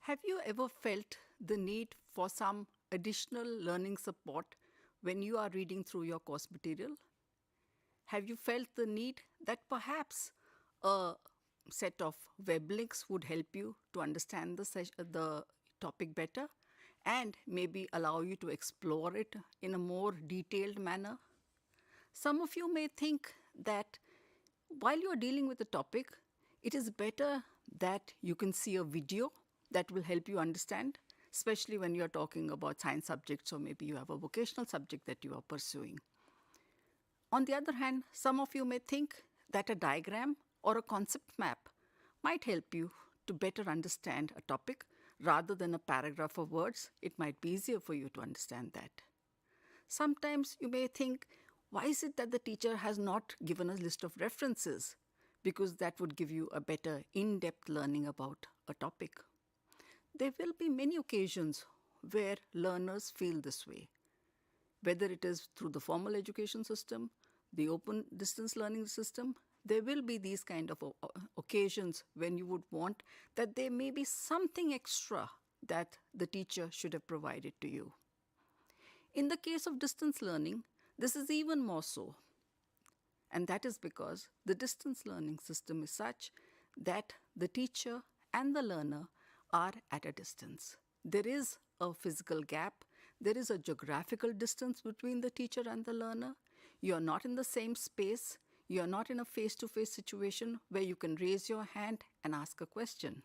Have you ever felt the need for some additional learning support when you are reading through your course material? Have you felt the need that perhaps a set of web links would help you to understand the topic better and maybe allow you to explore it in a more detailed manner? Some of you may think that while you are dealing with a topic, it is better that you can see a video that will help you understand, especially when you are talking about science subjects or maybe you have a vocational subject that you are pursuing. On the other hand, some of you may think that a diagram or a concept map might help you to better understand a topic rather than a paragraph of words. It might be easier for you to understand that. Sometimes you may think, why is it that the teacher has not given a list of references? Because that would give you a better in-depth learning about a topic. There will be many occasions where learners feel this way, whether it is through the formal education system, the open distance learning system. There will be these kind of occasions when you would want that there may be something extra that the teacher should have provided to you. In the case of distance learning, this is even more so. And that is because the distance learning system is such that the teacher and the learner are at a distance. There is a physical gap. There is a geographical distance between the teacher and the learner. You are not in the same space. You are not in a face-to-face situation where you can raise your hand and ask a question.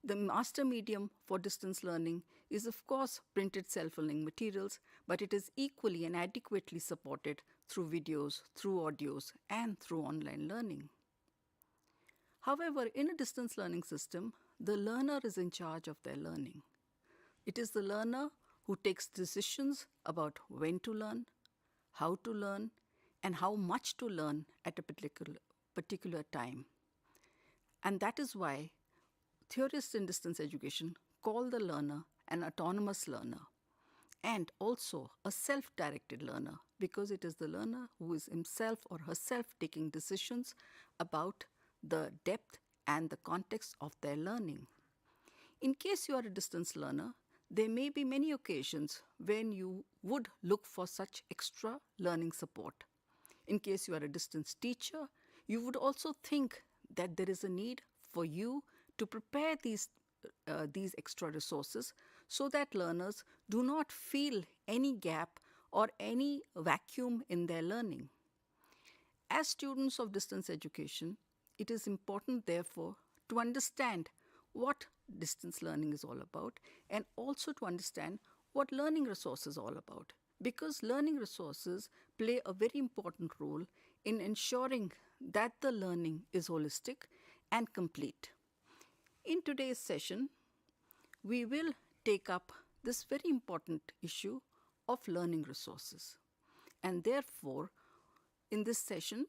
The master medium for distance learning is, of course, printed self-learning materials, but it is equally and adequately supported through videos, through audios, and through online learning. However, in a distance learning system, the learner is in charge of their learning. It is the learner who takes decisions about when to learn, how to learn, and how much to learn at a particular time. And that is why theorists in distance education call the learner an autonomous learner and also a self-directed learner, because it is the learner who is himself or herself taking decisions about the depth and the context of their learning. In case you are a distance learner, there may be many occasions when you would look for such extra learning support. In case you are a distance teacher, you would also think that there is a need for you to prepare these extra resources so that learners do not feel any gap or any vacuum in their learning. As students of distance education, it is important, therefore, to understand what distance learning is all about and also to understand what learning resources are all about, because learning resources play a very important role in ensuring that the learning is holistic and complete. In today's session, we will take up this very important issue of learning resources. And therefore, in this session,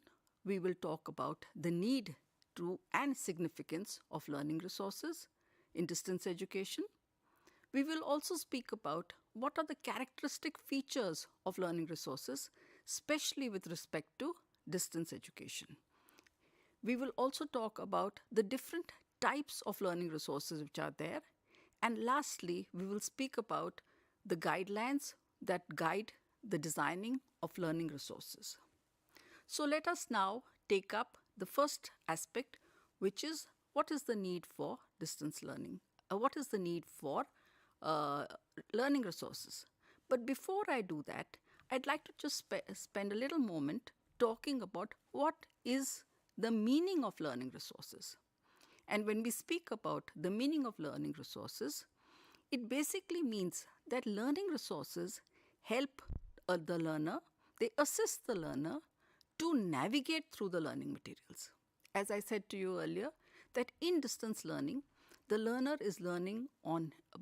we will talk about the need to and significance of learning resources in distance education. We will also speak about what are the characteristic features of learning resources, especially with respect to distance education. We will also talk about the different types of learning resources which are there. And lastly, we will speak about the guidelines that guide the designing of learning resources. So let us now take up the first aspect, which is what is the need for distance learning? What is the need for learning resources? But before I do that, I'd like to just spend a little moment talking about what is the meaning of learning resources. And when we speak about the meaning of learning resources, it basically means that learning resources help the learner, they assist the learner to navigate through the learning materials. As I said to you earlier, that in distance learning, the learner is learning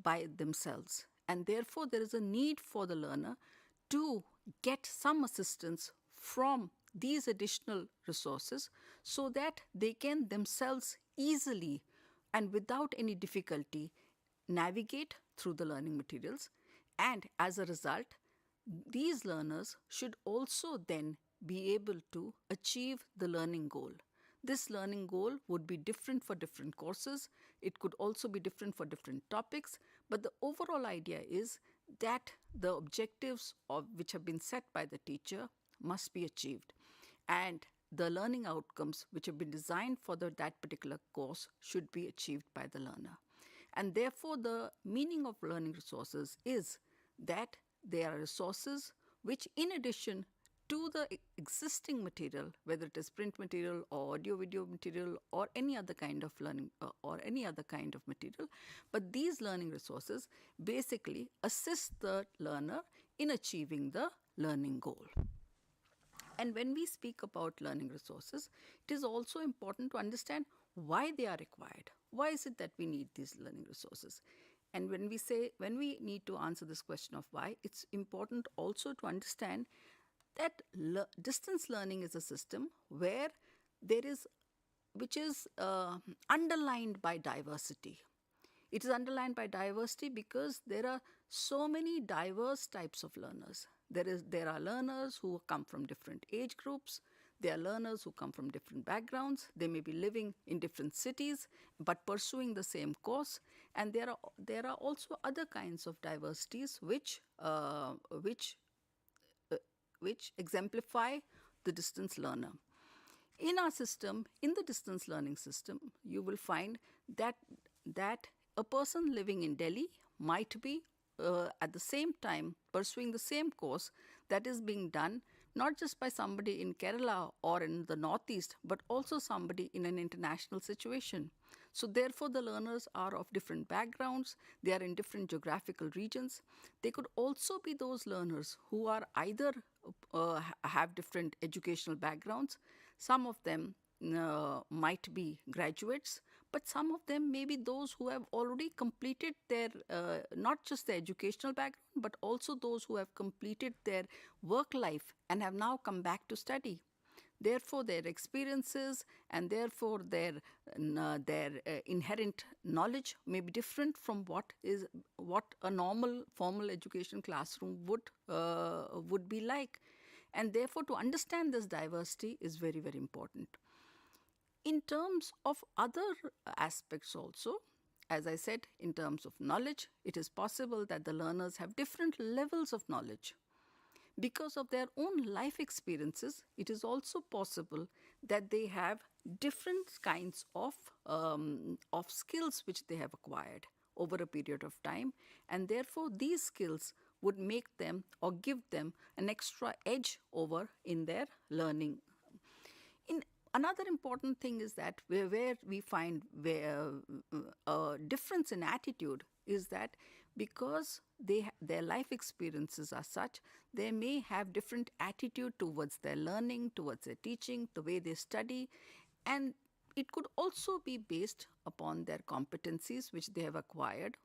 by themselves, and therefore there is a need for the learner to get some assistance from these additional resources so that they can themselves easily and without any difficulty navigate through the learning materials. And as a result, these learners should also then be able to achieve the learning goal. This learning goal would be different for different courses. It could also be different for different topics. But the overall idea is that the objectives which have been set by the teacher must be achieved. And the learning outcomes which have been designed for that particular course should be achieved by the learner. And therefore, the meaning of learning resources is that they are resources which, in addition to the existing material, whether it is print material or audio video material or any other kind of learning or any other kind of material, but these learning resources basically assist the learner in achieving the learning goal. And when we speak about learning resources, it is also important to understand why they are required. Why is it that we need these learning resources? And when we need to answer this question of why, it's important also to understand that distance learning is a system where which is underlined by diversity. It is underlined by diversity because there are so many diverse types of learners. There are learners who come from different age groups. There are learners who come from different backgrounds. They may be living in different cities but pursuing the same course. And there are also other kinds of diversities which exemplify the distance learner. In our system, in the distance learning system, you will find that a person living in Delhi might be at the same time pursuing the same course that is being done not just by somebody in Kerala or in the Northeast, but also somebody in an international situation. So therefore, the learners are of different backgrounds. They are in different geographical regions. They could also be those learners who are either have different educational backgrounds. Some of them might be graduates, but some of them may be those who have already completed their, not just their educational background, but also those who have completed their work life and have now come back to study. Therefore, their experiences and therefore their inherent knowledge may be different from what a normal formal education classroom would be like. And therefore, to understand this diversity is very, very important. In terms of other aspects also, as I said, in terms of knowledge, it is possible that the learners have different levels of knowledge. Because of their own life experiences, it is also possible that they have different kinds of skills which they have acquired over a period of time, and therefore these skills would make them or give them an extra edge over in their learning. Another important thing is that where we find a difference in attitude is that because their life experiences are such, they may have different attitude towards their learning, towards their teaching, the way they study, and it could also be based upon their competencies which they have acquired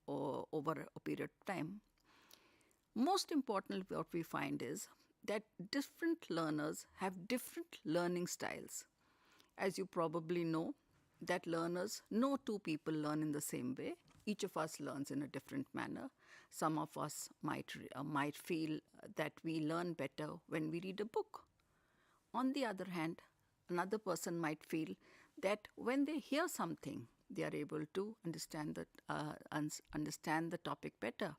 over a period of time. Most importantly, what we find is that different learners have different learning styles. As you probably know, that learners, no two people learn in the same way. Each of us learns in a different manner. Some of us might feel that we learn better when we read a book. On the other hand, another person might feel that when they hear something, they are able to understand the topic better.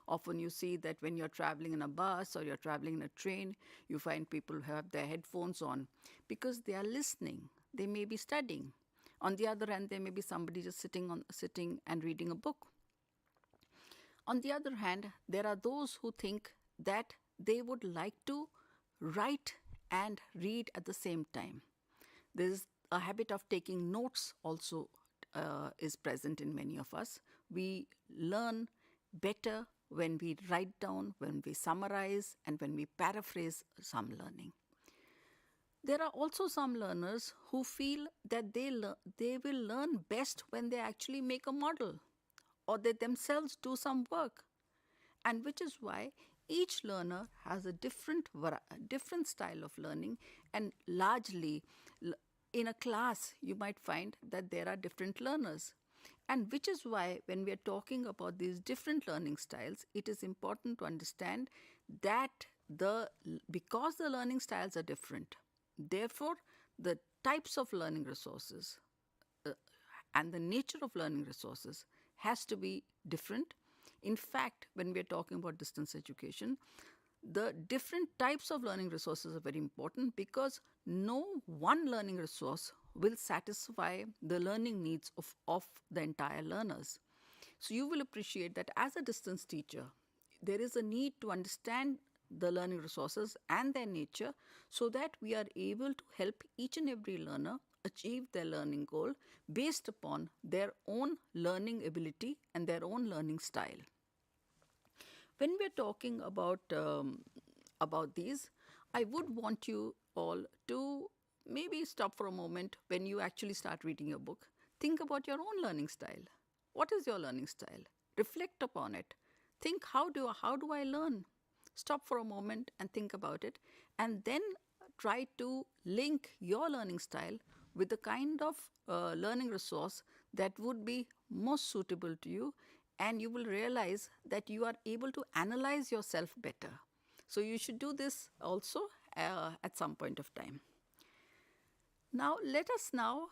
Often you see that when you're traveling in a bus or you're traveling in a train, you find people who have their headphones on because they are listening. They may be studying. On the other hand, there may be somebody just sitting and reading a book. On the other hand, there are those who think that they would like to write and read at the same time. There is a habit of taking notes also is present in many of us. We learn better when we write down, when we summarize, and when we paraphrase some learning. There are also some learners who feel that they will learn best when they actually make a model or they themselves do some work. And which is why each learner has a different style of learning, and largely in a class you might find that there are different learners. And which is why when we are talking about these different learning styles, it is important to understand that because the learning styles are different, therefore the types of learning resources and the nature of learning resources has to be different. In fact, when we are talking about distance education, the different types of learning resources are very important because no one learning resource will satisfy the learning needs of the entire learners. So you will appreciate that as a distance teacher, there is a need to understand the learning resources and their nature so that we are able to help each and every learner achieve their learning goal based upon their own learning ability and their own learning style. When we're talking about these, I would want you all to maybe stop for a moment when you actually start reading your book. Think about your own learning style. What is your learning style? Reflect upon it. Think, how do I learn? Stop for a moment and think about it, and then try to link your learning style with the kind of learning resource that would be most suitable to you, and you will realize that you are able to analyze yourself better. So you should do this also at some point of time. Now let us now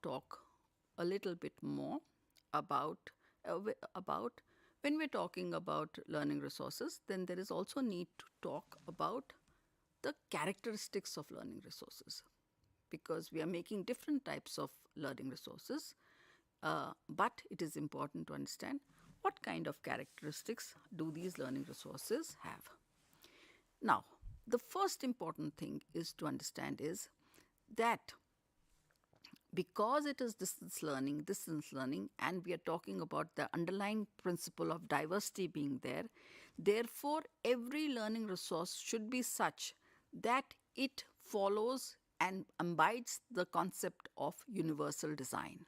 talk a little bit more about when we're talking about learning resources, then there is also need to talk about the characteristics of learning resources, because we are making different types of learning resources, but it is important to understand what kind of characteristics do these learning resources have. Now, the first important thing is to understand is that because it is distance learning, and we are talking about the underlying principle of diversity being there, therefore every learning resource should be such that it follows and imbibes the concept of universal design.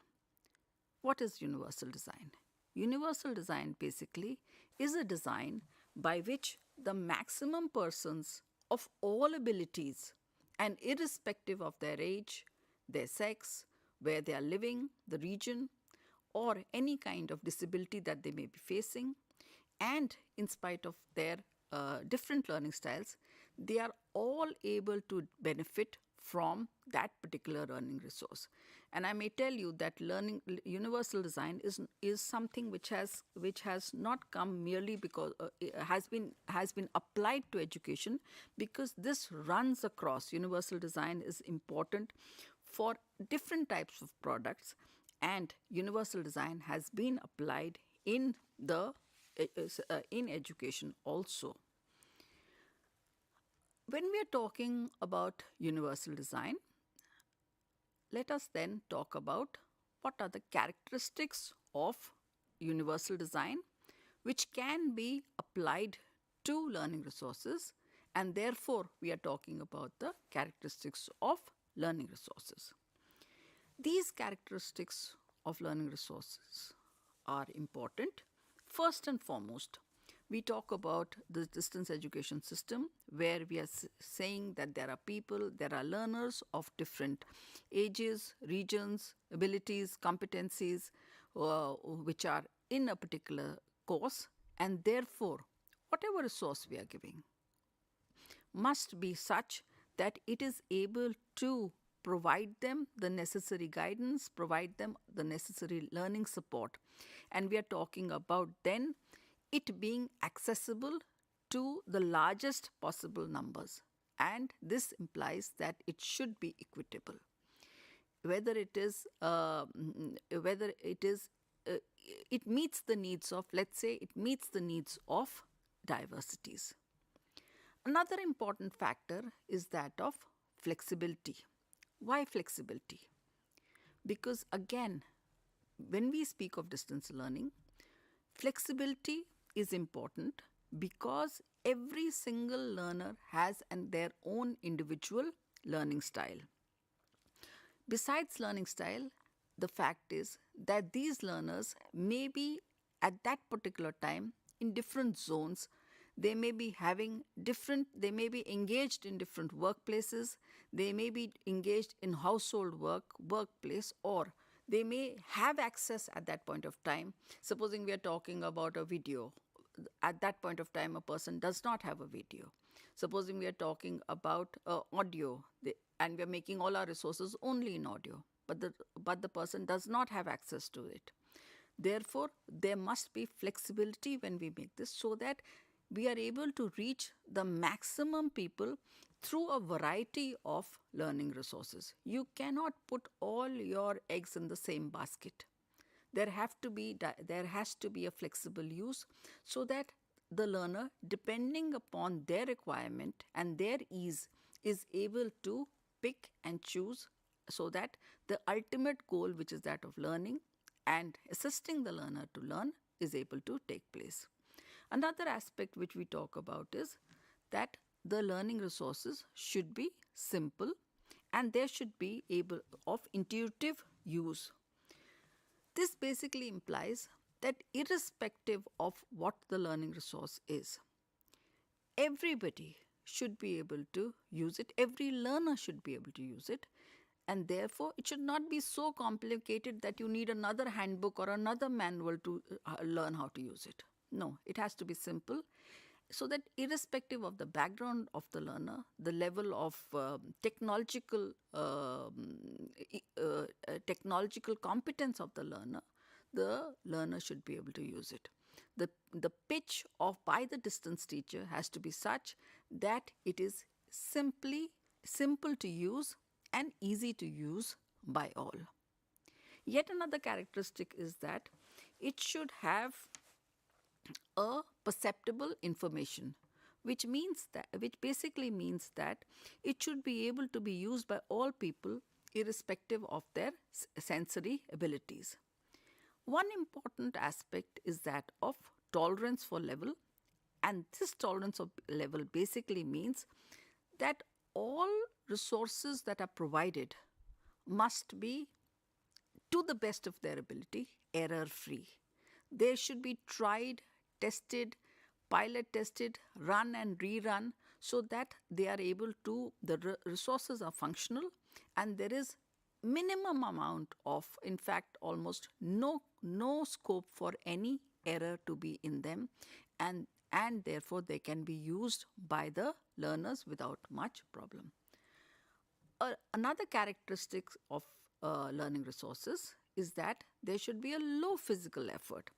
What is universal design? Universal design basically is a design by which the maximum persons of all abilities, and irrespective of their age, their sex, where they are living, the region, or any kind of disability that they may be facing, and in spite of their different learning styles, they are all able to benefit from that particular learning resource. And I may tell you that universal design is something which has not come merely because has been applied to education, because this runs across. Universal design is important for different types of products, and universal design has been applied in education also. When we are talking about universal design, let us then talk about what are the characteristics of universal design which can be applied to learning resources, and therefore we are talking about the characteristics of learning resources. These characteristics of learning resources are important. First and foremost, we talk about the distance education system, where we are saying that there are learners of different ages, regions, abilities, competencies, which are in a particular course, and therefore whatever resource we are giving must be such that it is able to provide them the necessary guidance, provide them the necessary learning support. And we are talking about then it being accessible to the largest possible numbers. And this implies that it should be equitable. It meets the needs of, let's say, it meets the needs of diversities. Another important factor is that of flexibility. Why flexibility? Because again, when we speak of distance learning, flexibility is important because every single learner has their own individual learning style. Besides learning style, the fact is that these learners may be at that particular time in different zones. They may be engaged in different workplaces, they may be engaged in household workplace, or they may have access at that point of time. Supposing we are talking about a video, at that point of time a person does not have a video. Supposing we are talking about audio, and we are making all our resources only in audio, but the person does not have access to it. Therefore, there must be flexibility when we make this, so that we are able to reach the maximum people through a variety of learning resources. You cannot put all your eggs in the same basket. There has to be a flexible use, so that the learner, depending upon their requirement and their ease, is able to pick and choose, so that the ultimate goal, which is that of learning and assisting the learner to learn, is able to take place. Another aspect which we talk about is that the learning resources should be simple, and they should be able of intuitive use. This basically implies that irrespective of what the learning resource is, everybody should be able to use it, every learner should be able to use it, and therefore it should not be so complicated that you need another handbook or another manual to learn how to use it. No, it has to be simple, so that irrespective of the background of the learner, the level of technological competence of the learner should be able to use it. The pitch of by the distance teacher has to be such that it is simple to use and easy to use by all. Yet another characteristic is that it should have a perceptible information, which basically means that it should be able to be used by all people irrespective of their sensory abilities. One important aspect is that of tolerance for level, and this tolerance of level basically means that all resources that are provided must be, to the best of their ability, error-free. They should be tried, tested, pilot tested, run and rerun, so that they are able to, the resources are functional, and there is minimum amount of, in fact, almost no scope for any error to be in them, and therefore they can be used by the learners without much problem. Another characteristic of learning resources is that there should be a low physical effort.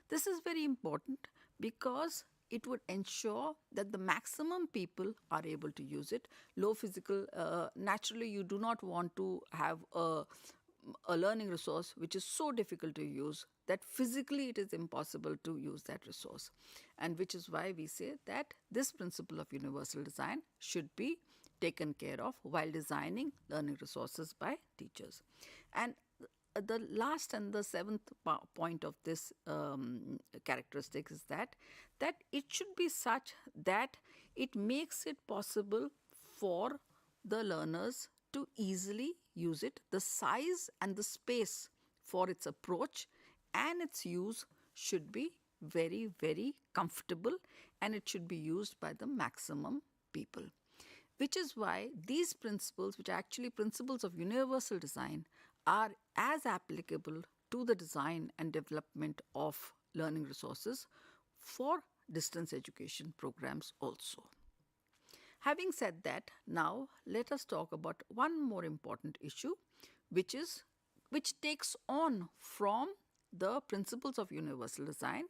This is very important because it would ensure that the maximum people are able to use it. Low physical, naturally you do not want to have a learning resource which is so difficult to use that physically it is impossible to use that resource, and which is why we say that this principle of universal design should be taken care of while designing learning resources by teachers. And the last and the seventh point of this characteristic is that it should be such that it makes it possible for the learners to easily use it. The size and the space for its approach and its use should be very, very comfortable, and it should be used by the maximum people. Which is why these principles, which are actually principles of universal design, are as applicable to the design and development of learning resources for distance education programs also. Having said that, now let us talk about one more important issue, which takes on from the principles of universal design,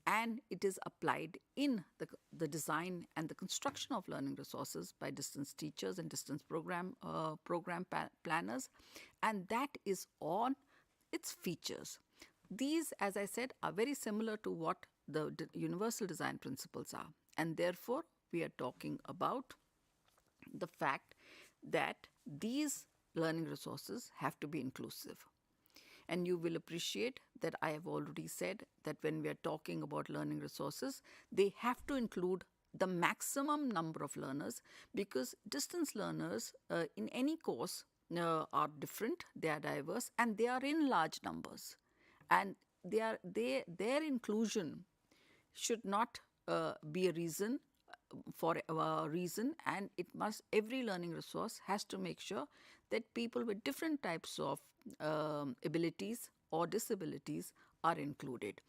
and it is applied in the design and the construction of learning resources by distance teachers and distance program planners, and that is on its features. These, as I said, are very similar to what the universal design principles are, and therefore we are talking about the fact that these learning resources have to be inclusive. And you will appreciate that I have already said that when we are talking about learning resources, they have to include the maximum number of learners, because distance learners in any course are different, they are diverse, and they are in large numbers. And their inclusion should not be a reason for a reason, and every learning resource has to make sure that people with different types of abilities or disabilities are included.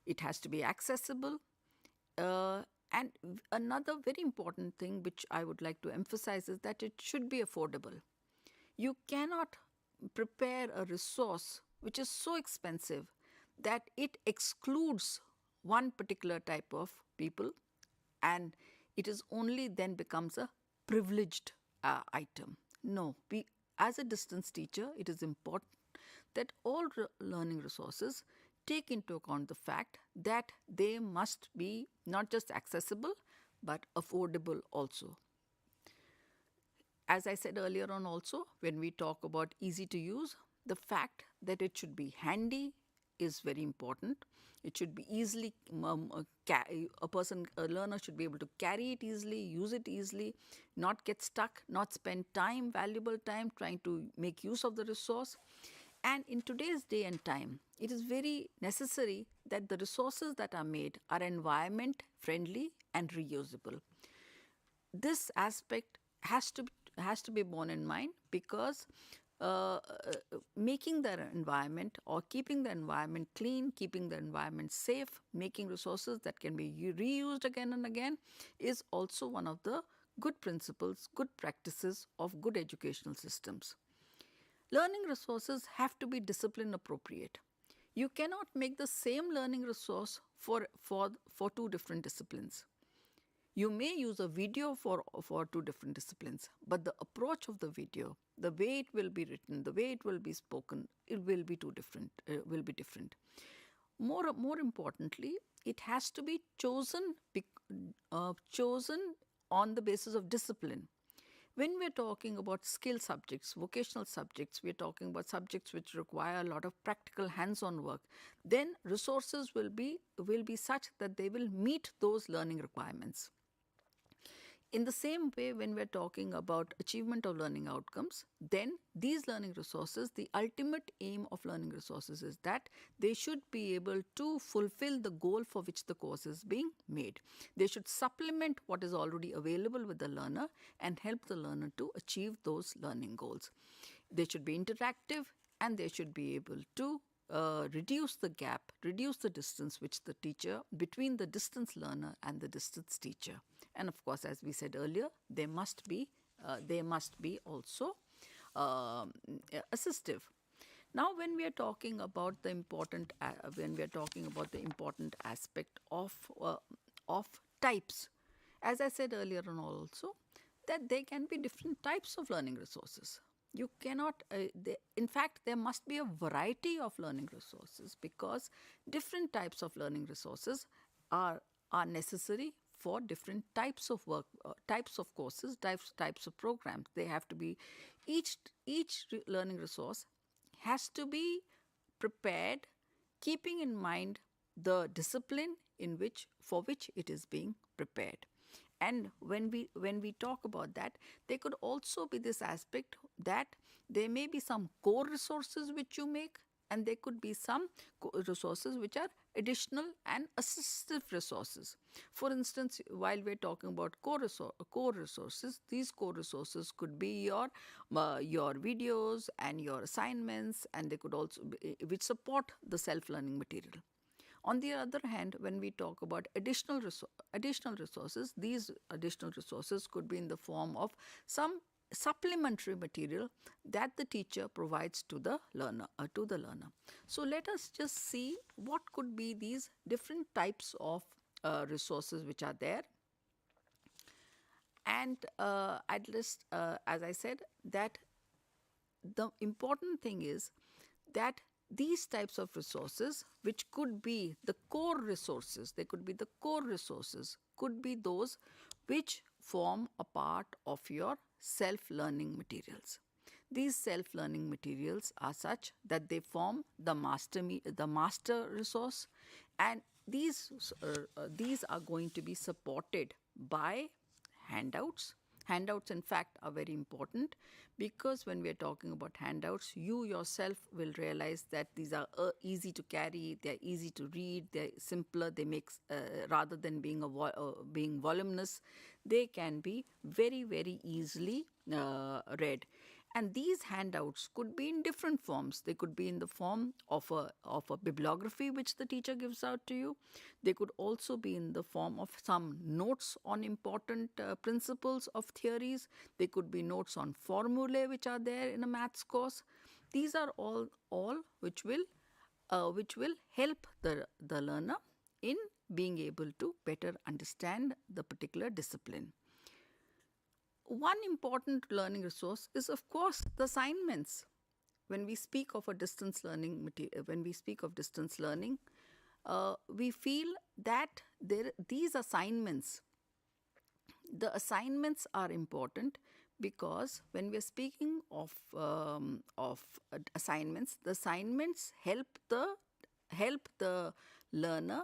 It has to be accessible, And another very important thing which I would like to emphasize is that it should be affordable. You cannot prepare a resource which is so expensive that it excludes one particular type of people, and it is only then becomes a privileged item. No, we, as a distance teacher, it is important that all learning resources take into account the fact that they must be not just accessible but affordable also. As I said earlier on also, when we talk about easy to use, the fact that it should be handy is very important. It should be easily, a learner should be able to carry it easily, use it easily, not get stuck, not spend time, valuable time trying to make use of the resource. And in today's day and time, it is very necessary that the resources that are made are environment friendly and reusable. This aspect has to be borne in mind, because making the environment or keeping the environment clean, keeping the environment safe, making resources that can be reused again and again is also one of the good principles, good practices of good educational systems. Learning resources have to be discipline appropriate. You cannot make the same learning resource for two different disciplines. You may use a video for two different disciplines, but the approach of the video, the way it will be written, the way it will be spoken, it will be different. More importantly, it has to be chosen on the basis of discipline. When we're talking about skill subjects, vocational subjects, we're talking about subjects which require a lot of practical hands-on work, then resources will be such that they will meet those learning requirements. In the same way, when we're talking about achievement of learning outcomes, then these learning resources, the ultimate aim of learning resources is that they should be able to fulfill the goal for which the course is being made. They should supplement what is already available with the learner and help the learner to achieve those learning goals. They should be interactive, and they should be able to reduce the gap, reduce the distance between the distance learner and the distance teacher. And of course, as we said earlier, they must be also assistive. Now, when we are talking about the important aspect of types, as I said earlier on also, that there can be different types of learning resources. You cannot, in fact, there must be a variety of learning resources, because different types of learning resources are necessary for different types of work, types of courses, types of programs. They have to be, each learning resource has to be prepared keeping in mind the discipline for which it is being prepared. And when we talk about that, there could also be this aspect that there may be some core resources which you make, and there could be some resources which are additional and assistive resources. For instance, while we're talking about core resources, these core resources could be your videos and your assignments, and they could also be, which support the self-learning material. On the other hand, when we talk about additional resources, these additional resources could be in the form of some supplementary material that the teacher provides to the learner. So let us just see what could be these different types of resources which are there. And I'd list, as I said, that the important thing is that these types of resources, which could be the core resources, could be those which form a part of your self-learning materials. These self-learning materials are such that they form the master resource, and these are going to be supported by handouts. Handouts, in fact, are very important, because when we are talking about handouts, you yourself will realize that these are easy to carry, they are easy to read, they are simpler, they make, rather than being voluminous, they can be very, very easily read. And these handouts could be in different forms. They could be in the form of a bibliography which the teacher gives out to you. They could also be in the form of some notes on important principles of theories. They could be notes on formulae which are there in a maths course. These are all which will help the learner in being able to better understand the particular discipline. One important learning resource is, of course, the assignments. When we speak of a distance learning material, when we speak of distance learning, we feel that these assignments, the assignments are important because when we are speaking of assignments, the assignments help the learner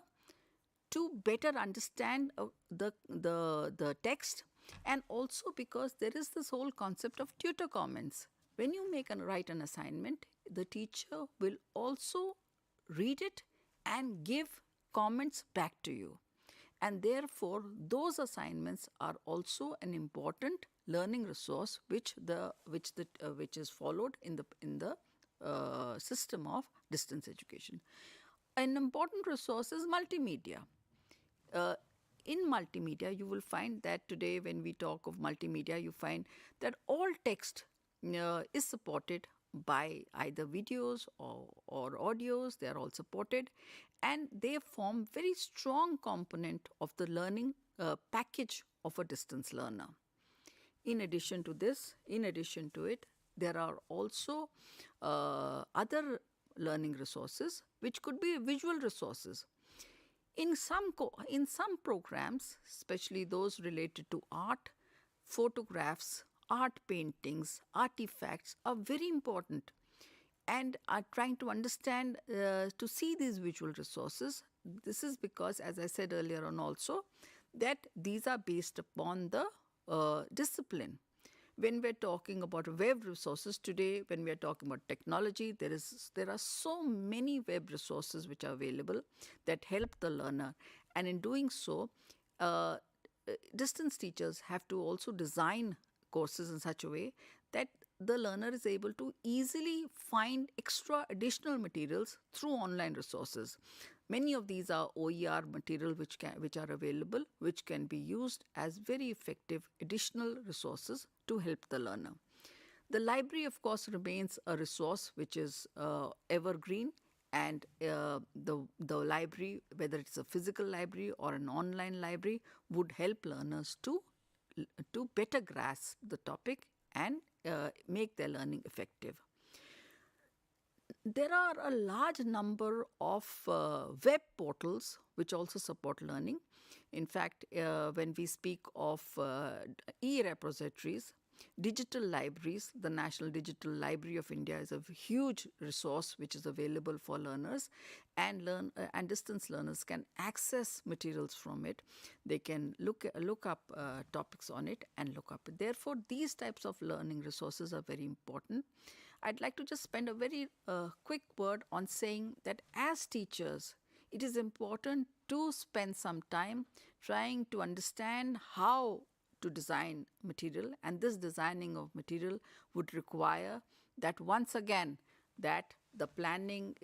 to better understand the text, and also because there is this whole concept of tutor comments. When you write an assignment, the teacher will also read it and give comments back to you, and therefore those assignments are also an important learning resource which is followed in the system of distance education. An important resource is multimedia. In multimedia, you will find that today when we talk of multimedia, you find that all text is supported by either videos or audios. They are all supported, and they form very strong component of the learning package of a distance learner. In addition to it, there are also other learning resources which could be visual resources. In some programs, especially those related to art, photographs, art paintings, artifacts are very important, and are trying to understand, to see these visual resources. This is because, as I said earlier on also, that these are based upon the discipline. When we're talking about web resources today, when we're talking about technology, there are so many web resources which are available that help the learner. And in doing so, distance teachers have to also design courses in such a way that the learner is able to easily find extra additional materials through online resources. Many of these are OER material which are available, which can be used as very effective additional resources to help the learner. The library, of course, remains a resource which is evergreen, and the library, whether it's a physical library or an online library, would help learners to better grasp the topic and make their learning effective. There are a large number of web portals which also support learning. In fact, when we speak of e-repositories, digital libraries, the National Digital Library of India is a huge resource which is available for learners, and distance learners can access materials from it. They can look up topics on it and look up. Therefore, these types of learning resources are very important. I'd like to just spend a very quick word on saying that as teachers, it is important to spend some time trying to understand how to design material, and this designing of material would require that once again that the planning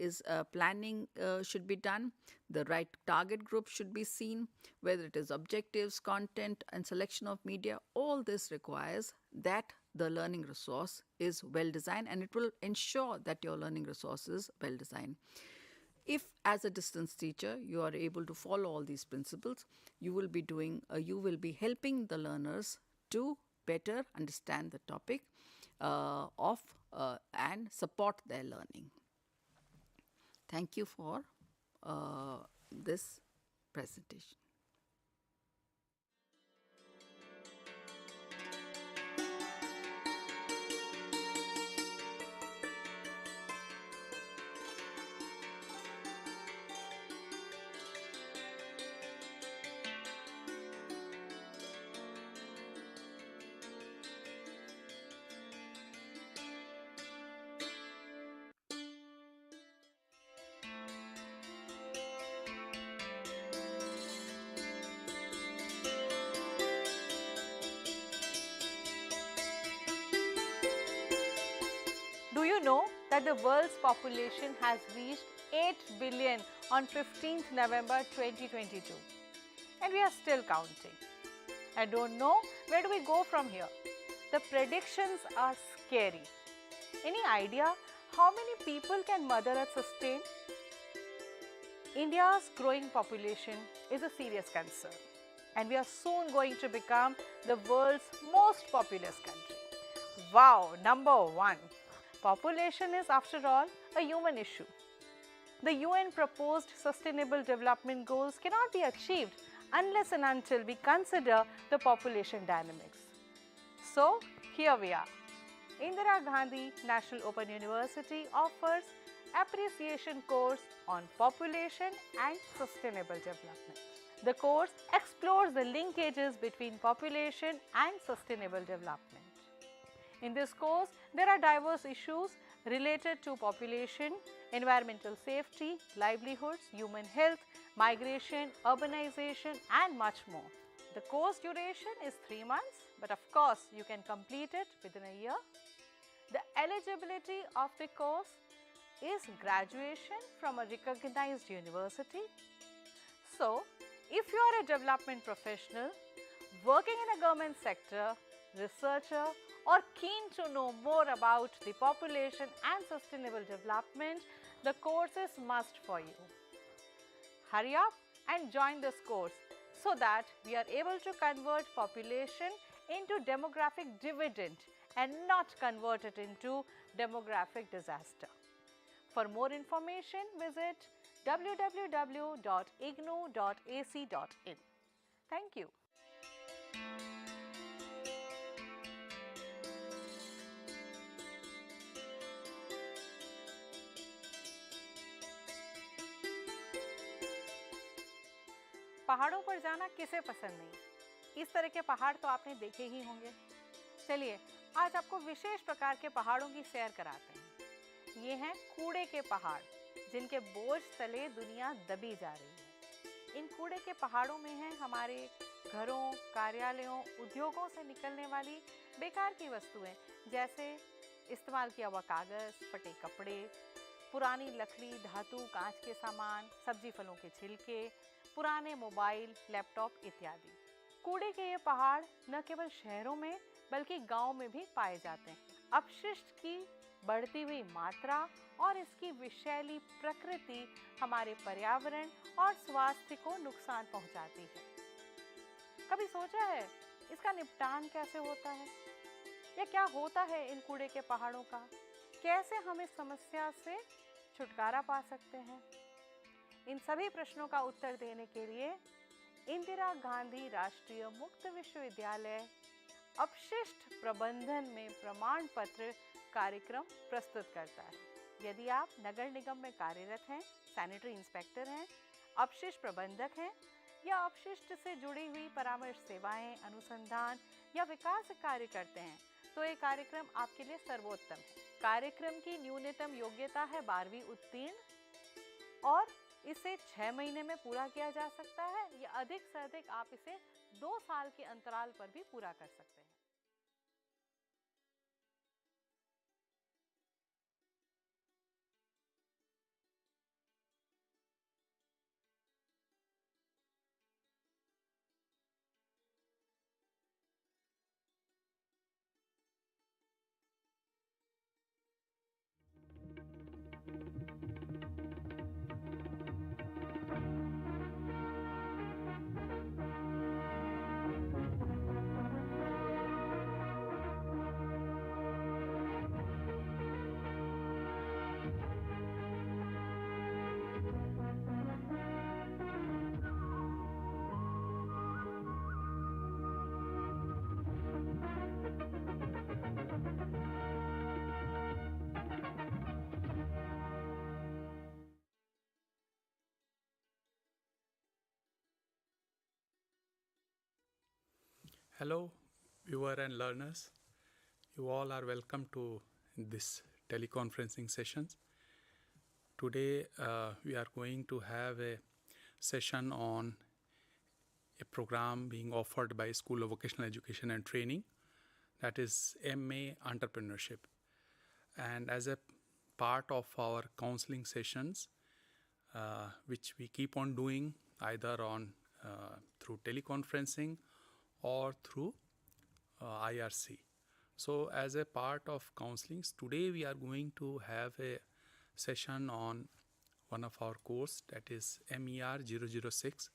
should be done, the right target group should be seen, whether it is objectives, content and selection of media. All this requires that the learning resource is well designed, and it will ensure that your learning resource is well designed. If as a distance teacher you are able to follow all these principles, you will be helping the learners to better understand the topic and support their learning. Thank you for this presentation. that the world's population has reached 8 billion on 15th November 2022. And we are still counting. I don't know where do we go from here. The predictions are scary. Any idea how many people can Mother Earth sustain? India's growing population is a serious concern, and we are soon going to become the world's most populous country. Wow, number one. Population is, after all, a human issue. The UN proposed Sustainable Development Goals cannot be achieved unless and until we consider the population dynamics. So, here we are. Indira Gandhi National Open University offers appreciation course on population and sustainable development. The course explores the linkages between population and sustainable development. In this course, there are diverse issues related to population, environmental safety, livelihoods, human health, migration, urbanization, and much more. The course duration is 3 months, but of course, you can complete it within a year. The eligibility of the course is graduation from a recognized university. So, if you are a development professional, working in a government sector, researcher, or keen to know more about the population and sustainable development, the course is must for you. Hurry up and join this course so that we are able to convert population into demographic dividend and not convert it into demographic disaster. For more information, visit www.ignou.ac.in. Thank you. पहाड़ों पर जाना किसे पसंद नहीं? इस तरह के पहाड़ तो आपने देखे ही होंगे। चलिए, आज आपको विशेष प्रकार के पहाड़ों की सैर कराते हैं। ये हैं कूड़े के पहाड़, जिनके बोझ तले दुनिया दबी जा रही है। इन कूड़े के पहाड़ों में हैं हमारे घरों, कार्यालयों, उद्योगों से निकलने वाली बेकार की वस्तुएं, जैसे इस्तेमाल किया हुआ कागज़, फटे कपड़े, पुरानी लकड़ी, धातु, कांच के सामान, सब्जी फलों के छिलके, पुराने मोबाइल, लैपटॉप इत्यादि। कूड़े के ये पहाड़ न केवल शहरों में बल्कि गांव में भी पाए जाते हैं। अपशिष्ट की बढ़ती हुई मात्रा और इसकी विषैली प्रकृति हमारे पर्यावरण और स्वास्थ्य को नुकसान पहुंचाती है। कभी सोचा है इसका निपटान कैसे होता है, या क्या होता है इन कूड़े के पहाड़ों का? कैसे हम इस समस्या से छुटकारा पा सकते हैं? इन सभी प्रश्नों का उत्तर देने के लिए इंदिरा गांधी राष्ट्रीय मुक्त विश्वविद्यालय अपशिष्ट प्रबंधन में प्रमाण पत्र कार्यक्रम प्रस्तुत करता है। यदि आप नगर निगम में कार्यरत हैं, सैनिटरी इंस्पेक्टर हैं, अपशिष्ट प्रबंधक हैं या अपशिष्ट से जुड़ी हुई परामर्श सेवाएं, अनुसंधान या विकास कार्य करते हैं, तो ये कार्यक्रम आपके लिए सर्वोत्तम है। कार्यक्रम की न्यूनतम योग्यता है 12वीं उत्तीर्ण और इसे 6 महीने में पूरा किया जा सकता है, या अधिक से अधिक आप इसे 2 साल के अंतराल पर भी पूरा कर सकते हैं। Hello, viewer and learners. You all are welcome to this teleconferencing sessions. Today we are going to have a session on a program being offered by School of Vocational Education and Training, that is MA Entrepreneurship. And as a part of our counseling sessions, which we keep on doing either on through teleconferencing or through IRC. So as a part of counselings, today we are going to have a session on one of our course, that is MER 006,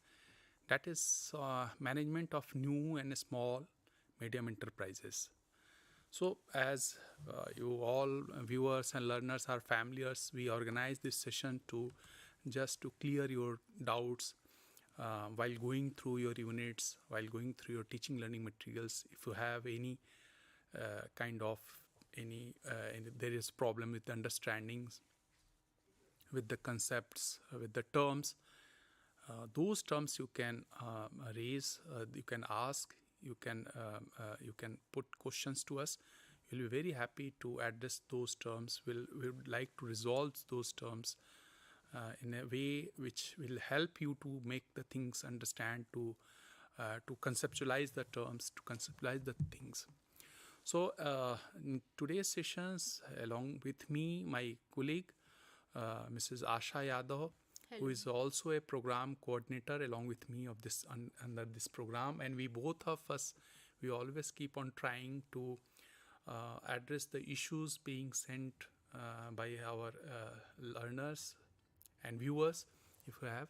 that is management of new and small medium enterprises. So as you all viewers and learners are familiar, we organize this session to just to clear your doubts while going through your units, while going through your teaching learning materials. If you have any there is problem with the understandings, with the concepts, with the terms, those terms you can raise, you can ask, you can put questions to us. We'll be very happy to address those terms. We would like to resolve those terms in a way which will help you to make the things understand, to conceptualize the terms, to conceptualize the things. So in today's sessions, along with me, my colleague, Mrs. Asha Yadav, who is also a program coordinator along with me of this under this program, and we both of us, we always keep on trying to address the issues being sent by our learners and viewers, if you have,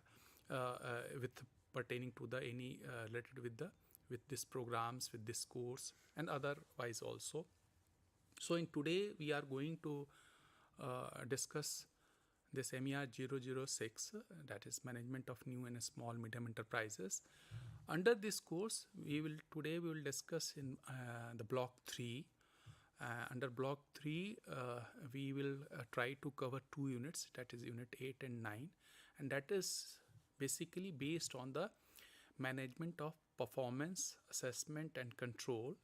with pertaining to the any related with these programs, with this course, and otherwise also. So in today we are going to discuss this MER 006, that is management of new and small medium enterprises. Under this course, today we will discuss in the block 3. Under block 3, we will try to cover 2 units, that is unit 8 and 9, and that is basically based on the management of performance, assessment and control.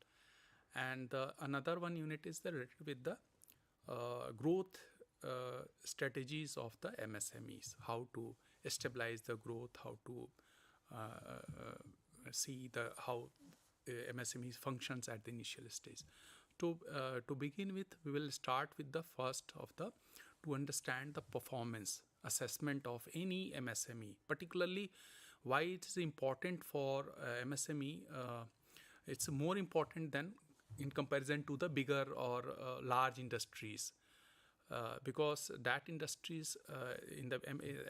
And another one unit is related with the growth strategies of the MSMEs, how to stabilize the growth, how to see how MSMEs functions at the initial stage. To begin with, we will start with the first of to understand the performance assessment of any MSME, particularly why it is important for MSME. It's more important than in comparison to the bigger or large industries. Because that industries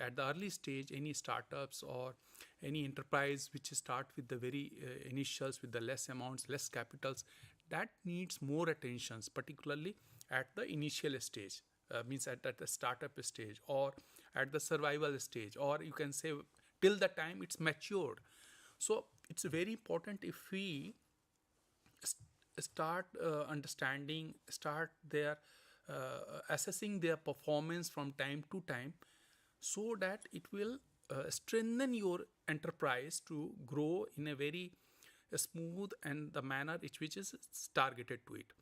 at the early stage, any startups or any enterprise which start with the very initials, with the less amounts, less capitals, that needs more attentions, particularly at the initial stage, means at the startup stage or at the survival stage, or you can say till the time it's matured. So it's very important if we start understanding, start their assessing their performance from time to time, so that it will strengthen your enterprise to grow in a very smooth and the manner which is targeted to it.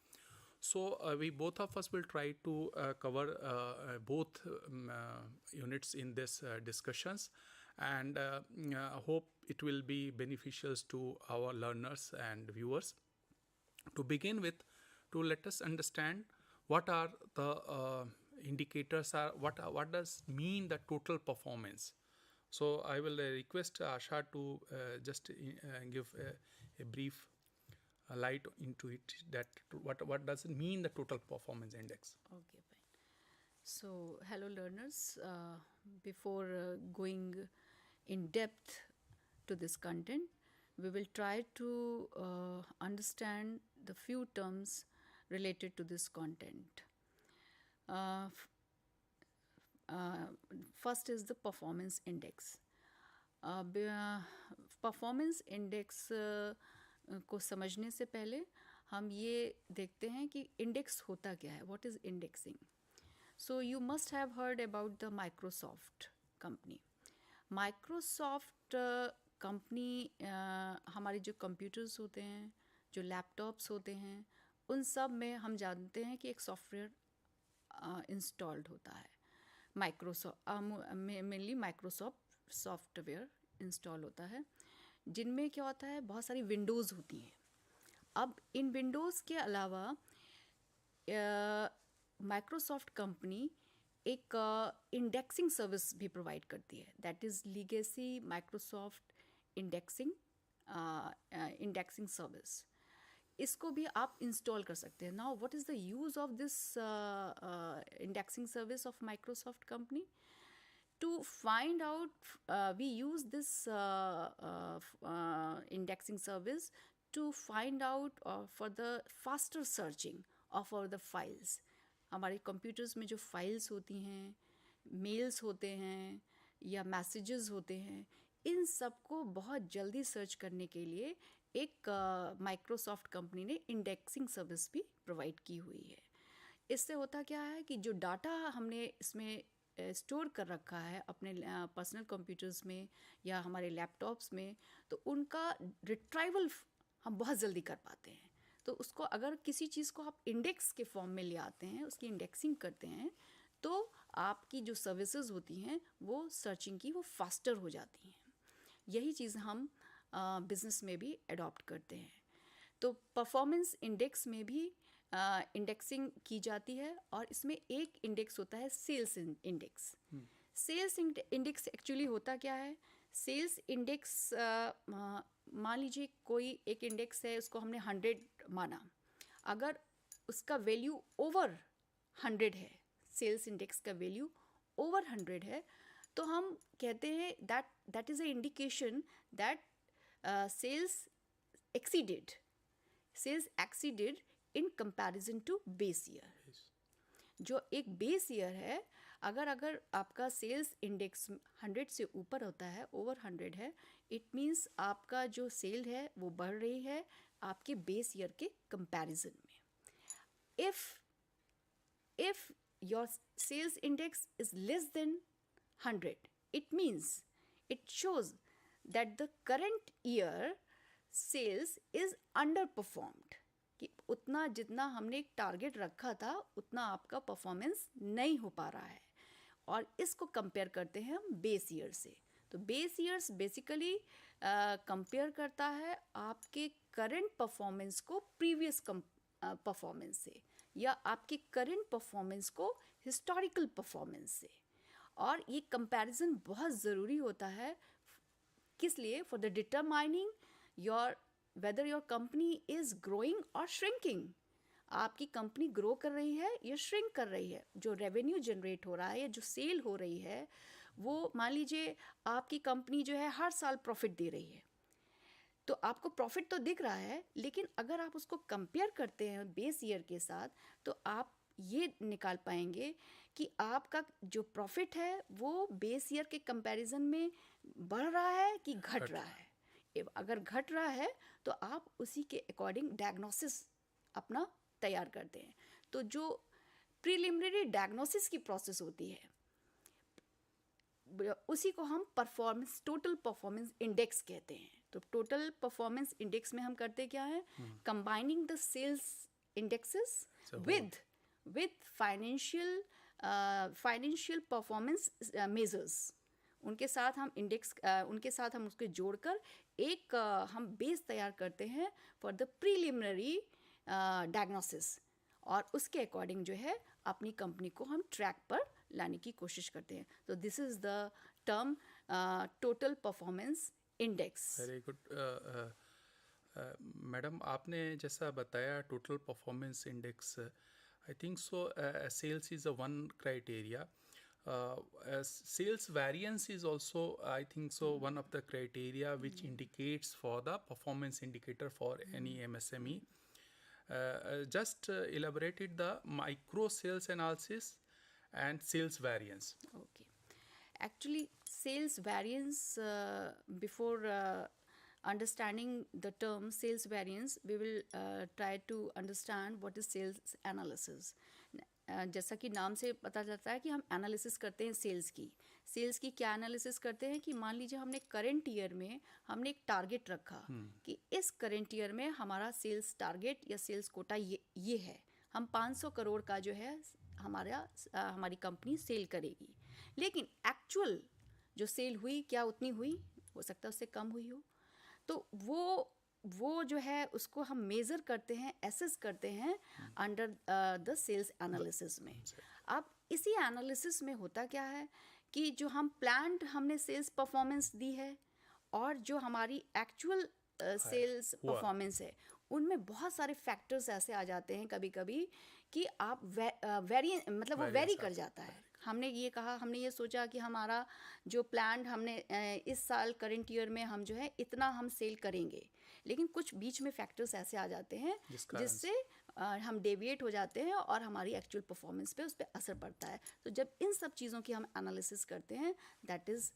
So we both of us will try to cover both units in this discussions, and hope it will be beneficial to our learners and viewers. To begin with, to let us understand what are the indicators, what does mean the total performance. So I will request Asha to just give a brief light into it, that what does it mean, the total performance index. Okay, fine. So hello learners, before going in depth to this content, we will try to understand the few terms related to this content. First is the performance index. Performance index को समझने से पहले हम ये देखते हैं कि index होता क्या है. What is indexing? So you must have heard about the Microsoft company. Microsoft company हमारे जो कंप्यूटर्स होते हैं, जो लैपटॉप्स होते हैं, उन सब में हम जानते हैं कि एक सॉफ्टवेयर इंस्टॉल्ड होता है. मेनली माइक्रोसॉफ्ट सॉफ्टवेयर इंस्टॉल होता है, जिनमें क्या होता है, बहुत सारी विंडोज़ होती हैं. अब इन विंडोज़ के अलावा माइक्रोसॉफ्ट कंपनी एक इंडेक्सिंग सर्विस भी प्रोवाइड करती है, that is legacy Microsoft indexing service. इसको भी आप इंस्टॉल कर सकते हैं। Now what is the use of this indexing service of Microsoft company? To find out, we use this indexing service to find out for the faster searching of all the files. हमारे computers में जो files होती हैं, mails होते हैं या messages होते हैं, इन सबको बहुत जल्दी सर्च करने के लिए एक माइक्रोसॉफ्ट कंपनी ने इंडेक्सिंग सर्विस भी प्रोवाइड की हुई है। इससे होता क्या है कि जो डाटा हमने इसमें स्टोर कर रखा है अपने पर्सनल कंप्यूटर्स में या हमारे लैपटॉप्स में, तो उनका रिट्राइवल हम बहुत जल्दी कर पाते हैं। तो उसको अगर किसी चीज़ को आप इंडेक्स के फॉर्म में ले आते हैं, उसकी इंडेक्सिंग करते हैं, तो आपकी जो सर्विसेज होती हैं वो सर्चिंग की वो फास्टर हो जाती हैं। यही चीज़ हम बिज़नेस में भी अडॉप्ट करते हैं। तो परफॉर्मेंस इंडेक्स में भी इंडेक्सिंग की जाती है, और इसमें एक इंडेक्स होता है sales index. Sales index actually होता क्या है? सेल्स इंडेक्स, मान लीजिए कोई एक इंडेक्स है, उसको हमने 100 माना, अगर उसका वैल्यू ओवर 100 है, सेल्स इंडेक्स का वैल्यू ओवर 100 है, तो हम कहते हैं that is a indication that sales exceeded in comparison to base year. जो एक बेस ईयर है, अगर आपका सेल्स इंडेक्स 100 से ऊपर होता है, ओवर 100 है, इट मीन्स आपका जो सेल है वो बढ़ रही है आपके बेस ईयर के कंपैरिजन में। If your sales index is less than 100, it means it shows that the current year sales is underperformed, कि उतना जितना हमने एक टारगेट रखा था उतना आपका परफॉर्मेंस नहीं हो पा रहा है। और इसको कंपेयर करते हैं हम बेस ईयर से। तो बेस ईयर्स बेसिकली कंपेयर करता है आपके करंट परफॉर्मेंस को प्रीवियस परफॉर्मेंस से, या आपके करंट परफॉर्मेंस को हिस्टोरिकल परफॉर्मेंस से। और ये कंपैरिजन बहुत ज़रूरी होता है, किस लिए? For the determining whether your company is growing और श्रिंकिंग। आपकी कंपनी ग्रो कर रही है या श्रिंक कर रही है। जो रेवेन्यू जनरेट हो रहा है या जो सेल हो रही है, वो मान लीजिए आपकी कंपनी जो है हर साल प्रॉफिट दे रही है, तो आपको प्रॉफिट तो दिख रहा है, लेकिन अगर आप उसको कंपेयर करते हैं बेस ईयर के साथ, तो आप ये निकाल पाएंगे कि आपका जो प्रॉफिट है वो बेस ईयर के कंपैरिजन में बढ़ रहा है कि घट रहा है। अगर घट रहा है तो आप उसी के अकॉर्डिंग डायग्नोसिस अपना तैयार करते हैं। तो जो प्रीलिमिनरी डायग्नोसिस की प्रोसेस होती है, उसी को हम टोटल परफॉर्मेंस इंडेक्स कहते हैं। तो टोटल परफॉर्मेंस इंडेक्स में हम करते क्या है? Combining the sales indexes with financial performance measures, उनके साथ हम उसके जोड़कर एक हम बेस तैयार करते हैं फॉर द प्रीलिमिनरी डायग्नोसिस, और उसके अकॉर्डिंग जो है अपनी कंपनी को हम ट्रैक पर लाने की कोशिश करते हैं। तो this is the term total performance index. Very good madam, आपने जैसा बताया total performance index, I think so. Sales is a one criteria. Sales variance is also, I think so, one of the criteria which indicates for the performance indicator for any MSME. Just elaborated the micro sales analysis and sales variance. Okay. Actually, sales variance, before understanding the term sales variance, we will try to understand what is sales analysis. जैसा कि नाम से पता चलता है कि हम analysis करते हैं सेल्स की क्या एनालिसिस करते हैं कि मान लीजिए हमने करंट ईयर में हमने एक टारगेट रखा कि इस करंट ईयर में हमारा सेल्स टारगेट या सेल्स कोटा ये है, हम 500 करोड़ का जो है हमारी कंपनी सेल करेगी। लेकिन एक्चुअल जो सेल हुई क्या उतनी हुई? हो सकता है उससे कम हुई हो। तो वो जो है उसको हम मेज़र करते हैं, एसेस करते हैं अंडर द सेल्स एनालिसिस में। अब इसी एनालिसिस में होता क्या है कि जो हम प्लान्ड हमने सेल्स परफॉर्मेंस दी है और जो हमारी एक्चुअल सेल्स हुआ। परफॉर्मेंस है, उनमें बहुत सारे फैक्टर्स ऐसे आ जाते हैं कभी कभी कि आप मतलब वो वेरी कर जाता है। हमने ये कहा, हमने ये सोचा कि हमारा जो प्लान हमने इस साल करंट ईयर में हम जो है इतना हम सेल करेंगे, लेकिन कुछ बीच में फैक्टर्स ऐसे आ जाते हैं जिससे हम डेविएट हो जाते हैं और हमारी एक्चुअल परफॉर्मेंस पे उस पर असर पड़ता है। तो जब इन सब चीज़ों की हम एनालिसिस करते हैं, that is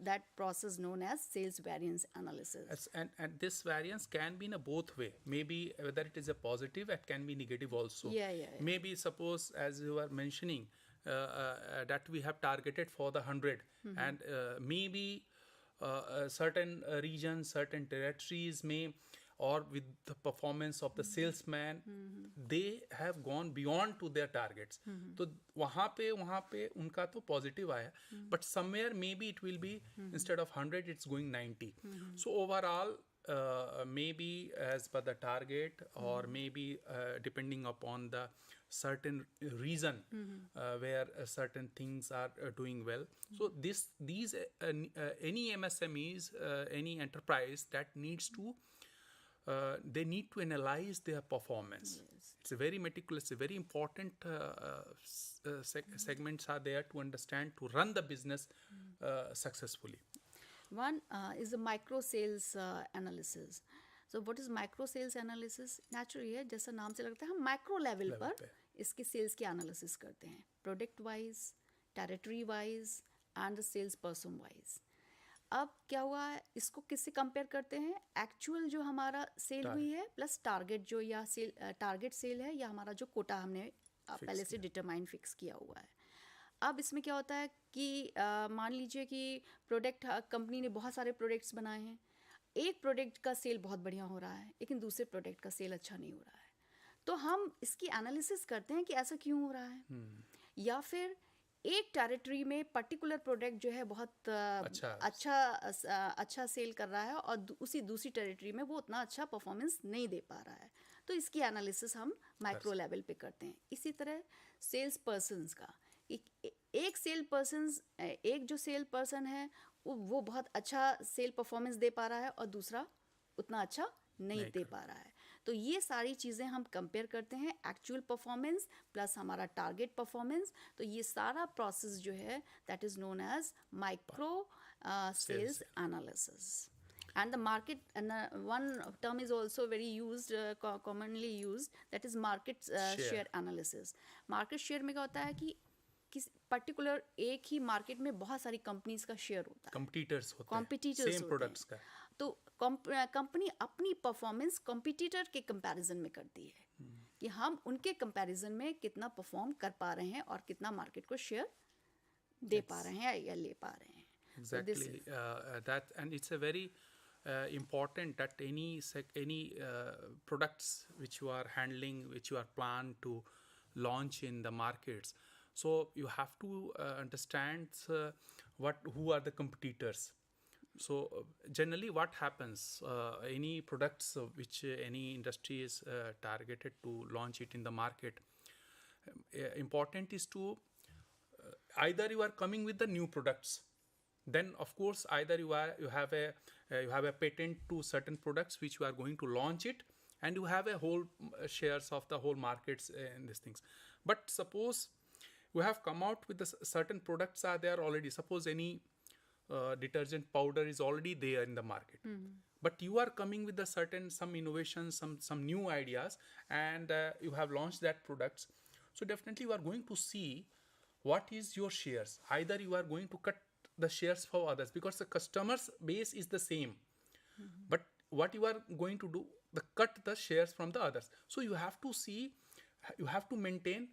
that process known as sales variance analysis. And this variance can be in a both way. Maybe whether it is a positive, it can be negative also. Yeah. Maybe suppose, as you were mentioning, that we have targeted for the 100, and maybe certain regions, certain territories may, or with the performance of the salesman, they have gone beyond to their targets. तो वहाँ पे उनका तो positive आया, but somewhere maybe it will be instead of 100 it's going 90. So overall maybe as per the target, or maybe depending upon the certain reason where certain things are doing well. So these any MSMEs, any enterprise that needs to they need to analyze their performance. Yes. It's a very meticulous, a very important segments are there to understand, to run the business successfully. One is a micro sales analysis. So what is micro sales analysis? Naturally है, जैसा नाम से लगता है, हम micro level पर इसके sales की एनालिसिस करते हैं, product wise, territory wise and the sales person wise. अब क्या हुआ है, इसको किससे कंपेयर करते हैं? एक्चुअल जो हमारा सेल हुई है प्लस टारगेट जो या सेल टारगेट सेल है या हमारा जो कोटा हमने पहले से डिटरमाइन फिक्स किया हुआ है. अब इसमें क्या होता है कि मान लीजिए कि प्रोडक्ट कंपनी ने बहुत सारे प्रोडक्ट्स बनाए हैं, एक प्रोडक्ट का सेल बहुत बढ़िया हो रहा है लेकिन दूसरे प्रोडक्ट का सेल अच्छा नहीं हो रहा है, तो हम इसकी एनालिसिस करते हैं कि ऐसा क्यों हो रहा है. या फिर एक टेरिटरी में पर्टिकुलर प्रोडक्ट जो है बहुत अच्छा सेल कर रहा है और उसी दूसरी टेरिटरी में वो उतना अच्छा परफॉर्मेंस नहीं दे पा रहा है, तो इसकी एनालिसिस हम माइक्रो लेवल पे करते हैं. इसी तरह सेल्स पर्सन्स का, एक जो सेल पर्सन है वो बहुत अच्छा सेल परफॉर्मेंस दे पा रहा है और दूसरा उतना अच्छा नहीं दे पा रहा है. तो ये सारी चीज़ें हम कंपेयर करते हैं, एक्चुअल परफॉर्मेंस प्लस हमारा टारगेट परफॉर्मेंस. तो ये सारा प्रोसेस जो है that is known as micro sales analysis. And the market, and one term is also very used, commonly used, that is market share analysis. Market share में क्या होता है कि किस पर्टिकुलर एक ही मार्केट में बहुत सारी कंपनीज का शेयर होता है, कंपटीटर्स होते हैं, सेम प्रोडक्ट्स का. तो कंपनी अपनी परफॉर्मेंस कंपटीटर के कंपैरिजन में करती है कि हम उनके कंपैरिजन में कितना परफॉर्म कर पा रहे हैं और कितना मार्केट को शेयर दे पा रहे हैं या ले पा रहे हैं. Exactly. That, and it's a very important that any products which you are handling, which you are planned to launch in the markets, so you have to understand who are the competitors. So generally what happens, any products which any industry is targeted to launch it in the market, important is to either you are coming with the new products, then of course either you have a patent to certain products which you are going to launch it, and you have a whole shares of the whole markets in these things. But suppose you have come out with the certain products are there already, suppose any detergent powder is already there in the market, but you are coming with the some innovations, some new ideas, and you have launched that products. So definitely you are going to see what is your shares. Either you are going to cut the shares for others because the customers base is the same, but what you are going to do, cut the shares from the others. So you have to see, you have to maintain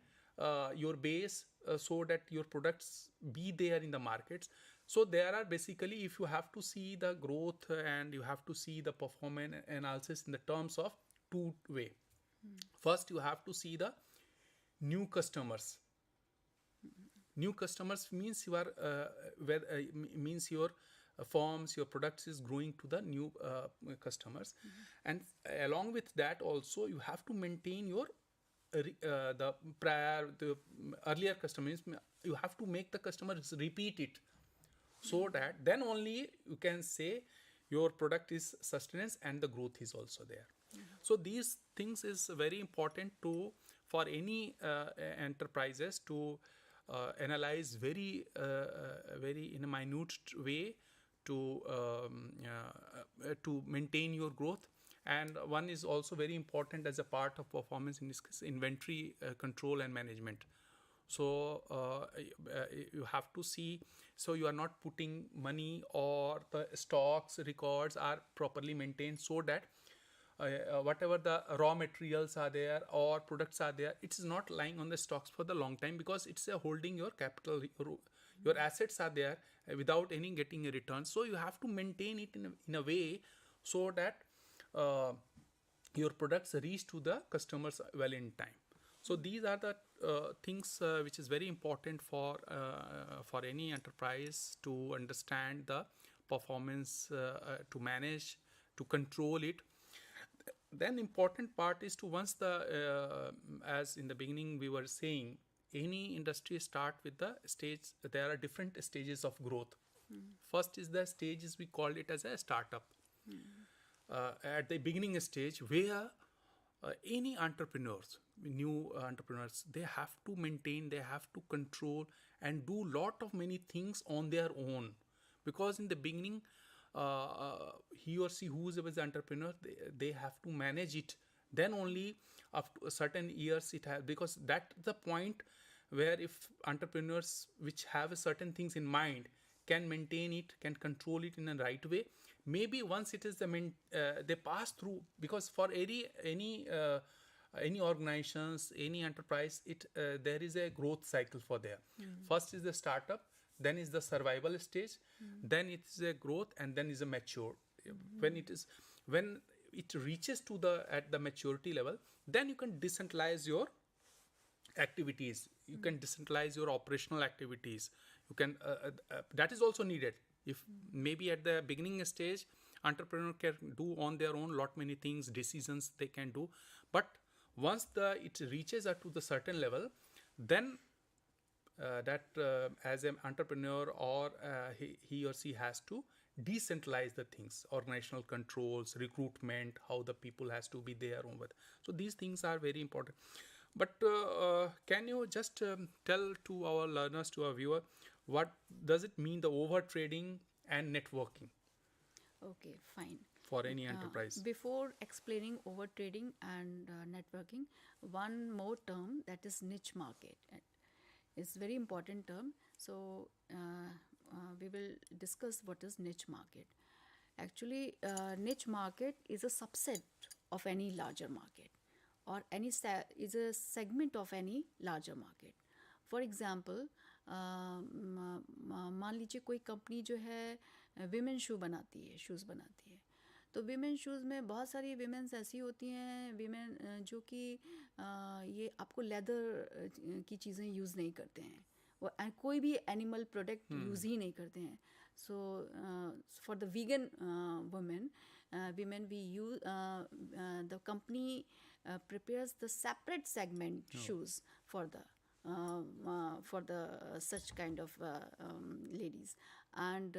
your base so that your products be there in the markets. So there are basically, if you have to see the growth and you have to see the performance analysis in the terms of two way. First you have to see the new customers. New customers means you are means your firms, your products is growing to the new customers, and along with that also you have to maintain your the earlier customers, you have to make the customers repeat it, so that then only you can say your product is sustenance and the growth is also there. So these things is very important to for any enterprises to analyze very in a minute way to maintain your growth. And one is also very important as a part of performance in this case, inventory control and management. So you have to see, so you are not putting money or the stocks records are properly maintained, so that whatever the raw materials are there or products are there, it is not lying on the stocks for the long time, because it's holding your capital, your assets are there without any getting a return. So you have to maintain it in a way so that your products reach to the customers well in time. So these are the things which is very important for any enterprise to understand the performance, to manage, to control it. Then important part is to once the as in the beginning we were saying, any industry start with the stage. There are different stages of growth. First is the stages we call it as a startup. At the beginning stage, where any entrepreneurs, new entrepreneurs, they have to maintain, they have to control and do lot of many things on their own, because in the beginning he or she who is the entrepreneur, they have to manage it. Then only after certain years it has, because that's the point where if entrepreneurs which have certain things in mind can maintain it, can control it in a right way, maybe once it is they pass through, because for any organizations, any enterprise, there is a growth cycle for there. First is the startup, then is the survival stage, then it is a growth, and then is a mature. When it reaches to at the maturity level, then you can decentralize your activities, you can decentralize your operational activities, you can that is also needed. If maybe at the beginning stage entrepreneur can do on their own lot many things, decisions they can do, but once it reaches to the certain level, then as an entrepreneur or he or she has to decentralize the things, organizational controls, recruitment, how the people has to be there on with. So these things are very important. But can you just tell to our learners, to our viewer, what does it mean, the over trading and networking? Okay, fine. For any enterprise. Before explaining over trading and networking, one more term, that is niche market. It's very important term. So we will discuss what is niche market. Actually, niche market is a subset of any larger market, or is a segment of any larger market. For example, मान लीजिए कोई company जो है women shoes बनाती है, तो women shoes में बहुत सारी विमेन्स ऐसी होती हैं, विमेन जो कि ये आपको लेदर की चीज़ें यूज़ नहीं करते हैं, वो कोई भी एनिमल प्रोडक्ट यूज़ ही नहीं करते हैं. So for the vegan women we use the company prepares the separate segment shoes for the such kind of ladies. And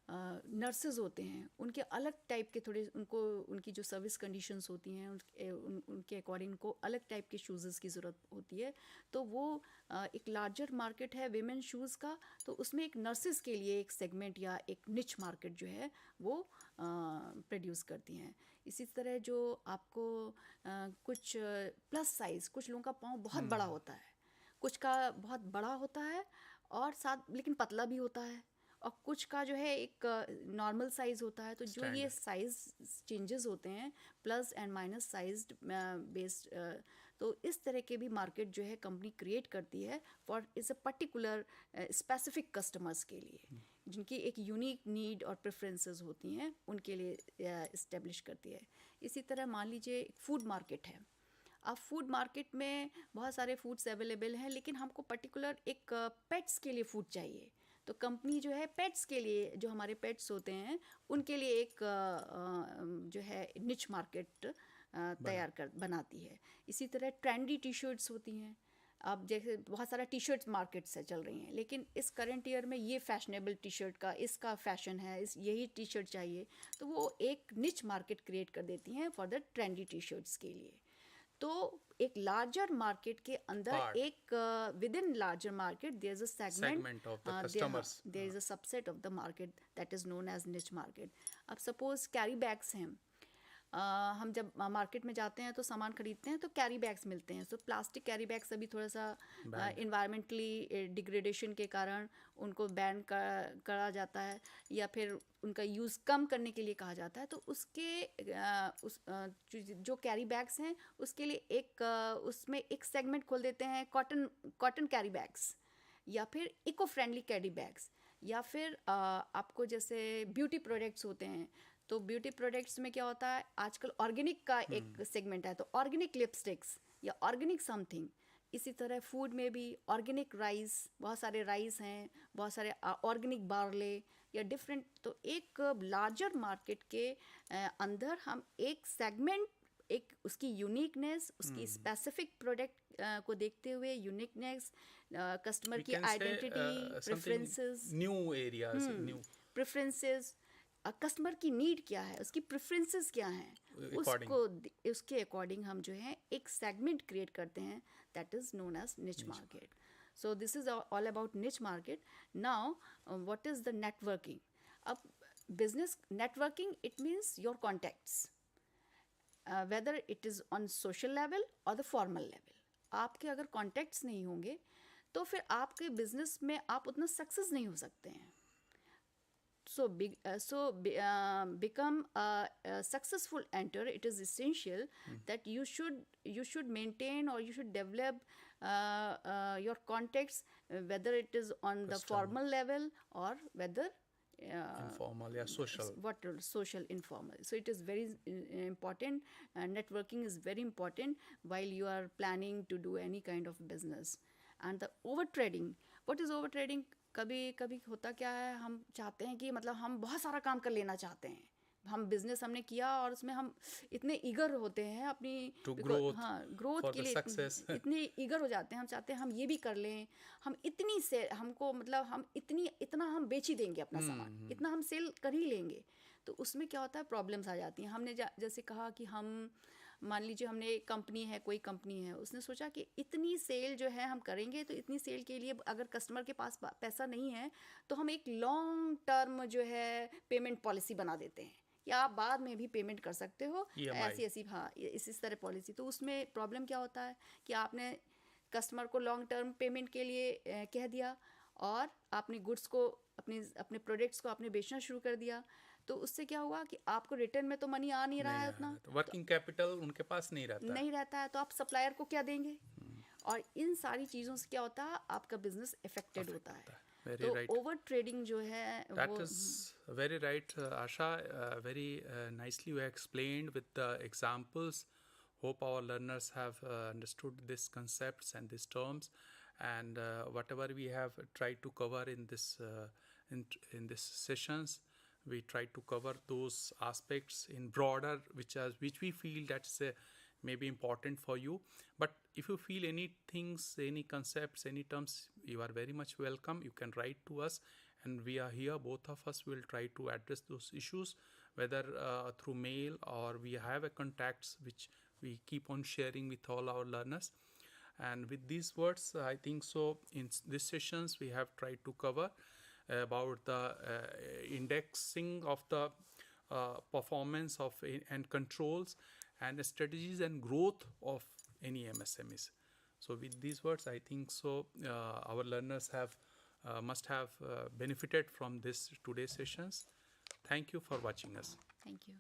nurses होते हैं, उनके अलग टाइप के थोड़े उनकी जो सर्विस कंडीशंस होती हैं उनके अकॉर्डिंग उनको अलग टाइप के शूज़ की ज़रूरत होती है. तो वो एक लार्जर मार्केट है विमेन शूज़ का, तो उसमें एक नर्सेज के लिए एक सेगमेंट या एक निच मार्केट जो है वो प्रोड्यूस करती हैं. इसी तरह जो आपको कुछ प्लस साइज़, कुछ लोगों का पाँव बहुत बड़ा होता है, कुछ का बहुत बड़ा होता है और साथ लेकिन पतला भी होता है, और कुछ का जो है एक नॉर्मल साइज़ होता है. तो जो ये साइज़ चेंजेस होते हैं plus and minus size based, तो इस तरह के भी मार्केट जो है कंपनी क्रिएट करती है फॉर इस अ पर्टिकुलर स्पेसिफिक कस्टमर्स के लिए, जिनकी एक यूनिक नीड और प्रेफरेंसेस होती हैं, उनके लिए इस्टेब्लिश करती है. इसी तरह मान लीजिए फूड मार्केट है. अब फूड मार्केट में बहुत सारे फूड्स अवेलेबल हैं, लेकिन हमको पर्टिकुलर एक पेट्स के लिए फूड चाहिए, तो कंपनी जो है पेट्स के लिए, जो हमारे पेट्स होते हैं उनके लिए एक जो है निच मार्केट बनाती है। इसी तरह ट्रेंडी टी शर्ट्स होती हैं। अब जैसे बहुत सारा टी शर्ट्स मार्केट से चल रही हैं, लेकिन इस करंट ईयर में ये फैशनेबल टी शर्ट का इसका फैशन है, यही टी शर्ट चाहिए, तो वो एक निच मार्केट क्रिएट कर देती हैं for the trendy T shirts के लिए। तो एक लार्जर मार्केट के अंदर एक within larger market there is a segment of the customers. There is a subset of the market that is known as niche market. अब suppose carry bags हैं, हम जब मार्केट में जाते हैं तो सामान खरीदते हैं तो कैरी बैग्स मिलते हैं। सो प्लास्टिक कैरी बैग्स अभी थोड़ा सा इन्वायरमेंटली डिग्रेडेशन के कारण उनको बैन करा जाता है या फिर उनका यूज़ कम करने के लिए कहा जाता है। तो जो कैरी बैग्स हैं उसके लिए उसमें एक सेगमेंट खोल देते हैं कॉटन कैरी बैग्स, या फिर इको फ्रेंडली कैरी बैग्स, या फिर आपको जैसे ब्यूटी प्रोडक्ट्स होते हैं तो ब्यूटी प्रोडक्ट्स में क्या होता है, आजकल ऑर्गेनिक का एक सेगमेंट है, तो ऑर्गेनिक लिपस्टिक्स या ऑर्गेनिक समथिंग। इसी तरह फूड में भी ऑर्गेनिक राइस, बहुत सारे राइस हैं, बहुत सारे ऑर्गेनिक बार्ले या डिफरेंट। तो एक लार्जर मार्केट के अंदर हम एक सेगमेंट, एक उसकी यूनिकनेस, उसकी स्पेसिफिक प्रोडक्ट को देखते हुए यूनिकनेस, कस्टमर की identity, preferences, new areas, new preferences, customer की नीड क्या है, उसकी प्रेफरेंसेस क्या हैं, उसके अकॉर्डिंग हम जो है एक सेगमेंट क्रिएट करते हैं that is known as niche market. So this is all about niche market. Now what is the networking? अब business networking, it means your contacts, whether it is on social level और the formal level. आपके अगर contacts नहीं होंगे तो फिर आपके business में आप उतना सक्सेस नहीं हो सकते हैं। Become a successful enter, it is essential that you should maintain or you should develop your contacts, whether it is on the formal level or whether informal, yeah, social. What social, informal. So it is very important. Networking is very important while you are planning to do any kind of business. And the over trading, what is over trading? कभी कभी होता क्या है, हम चाहते हैं कि मतलब हम बहुत सारा काम कर लेना चाहते हैं, हम बिजनेस हमने किया और उसमें हम इतने ईगर होते हैं अपनी ग्रोथ के लिए इतने ईगर हो जाते हैं, हम चाहते हैं हम ये भी कर लें, हम इतनी से हमको मतलब हम इतना हम बेच ही देंगे अपना सामान, इतना हम सेल कर ही लेंगे। तो उसमें क्या होता है, प्रॉब्लम्स आ जाती हैं। हमने जैसे कहा कि हम मान लीजिए हमने एक कंपनी है, कोई कंपनी है, उसने सोचा कि इतनी सेल जो है हम करेंगे, तो इतनी सेल के लिए अगर कस्टमर के पास पैसा नहीं है तो हम एक लॉन्ग टर्म जो है पेमेंट पॉलिसी बना देते हैं, या आप बाद में भी पेमेंट कर सकते हो, ऐसी हाँ इस तरह पॉलिसी। तो उसमें प्रॉब्लम क्या होता है कि आपने कस्टमर को लॉन्ग टर्म पेमेंट के लिए कह दिया और आपने गुड्स को अपने प्रोडक्ट्स को आपने बेचना शुरू कर दिया, तो उससे क्या हुआ कि आपको रिटर्न में तो मनी आ नहीं रहा है उतना, वर्किंग कैपिटल उनके पास नहीं रहता है, तो आप सप्लायर को क्या देंगे? और इन सारी चीज़ों से क्या होता है, आपका बिजनेस इफेक्टेड होता है। तो ओवर ट्रेडिंग जो है that is very right, Asha, very nicely you explained with the examples. Hope our learners have understood these concepts and these terms, and whatever we have tried to cover in this in this sessions, we try to cover those aspects in broader, which we feel that's maybe important for you. But if you feel any things, any concepts, any terms, you are very much welcome. You can write to us, and we are here. Both of us will try to address those issues, whether through mail or we have a contacts which we keep on sharing with all our learners. And with these words, I think so in these sessions we have tried to cover about the indexing of the performance of and controls and strategies and growth of any MSMEs. So with these words, I think so our learners have must have benefited from this today's sessions. Thank you for watching us. Thank you.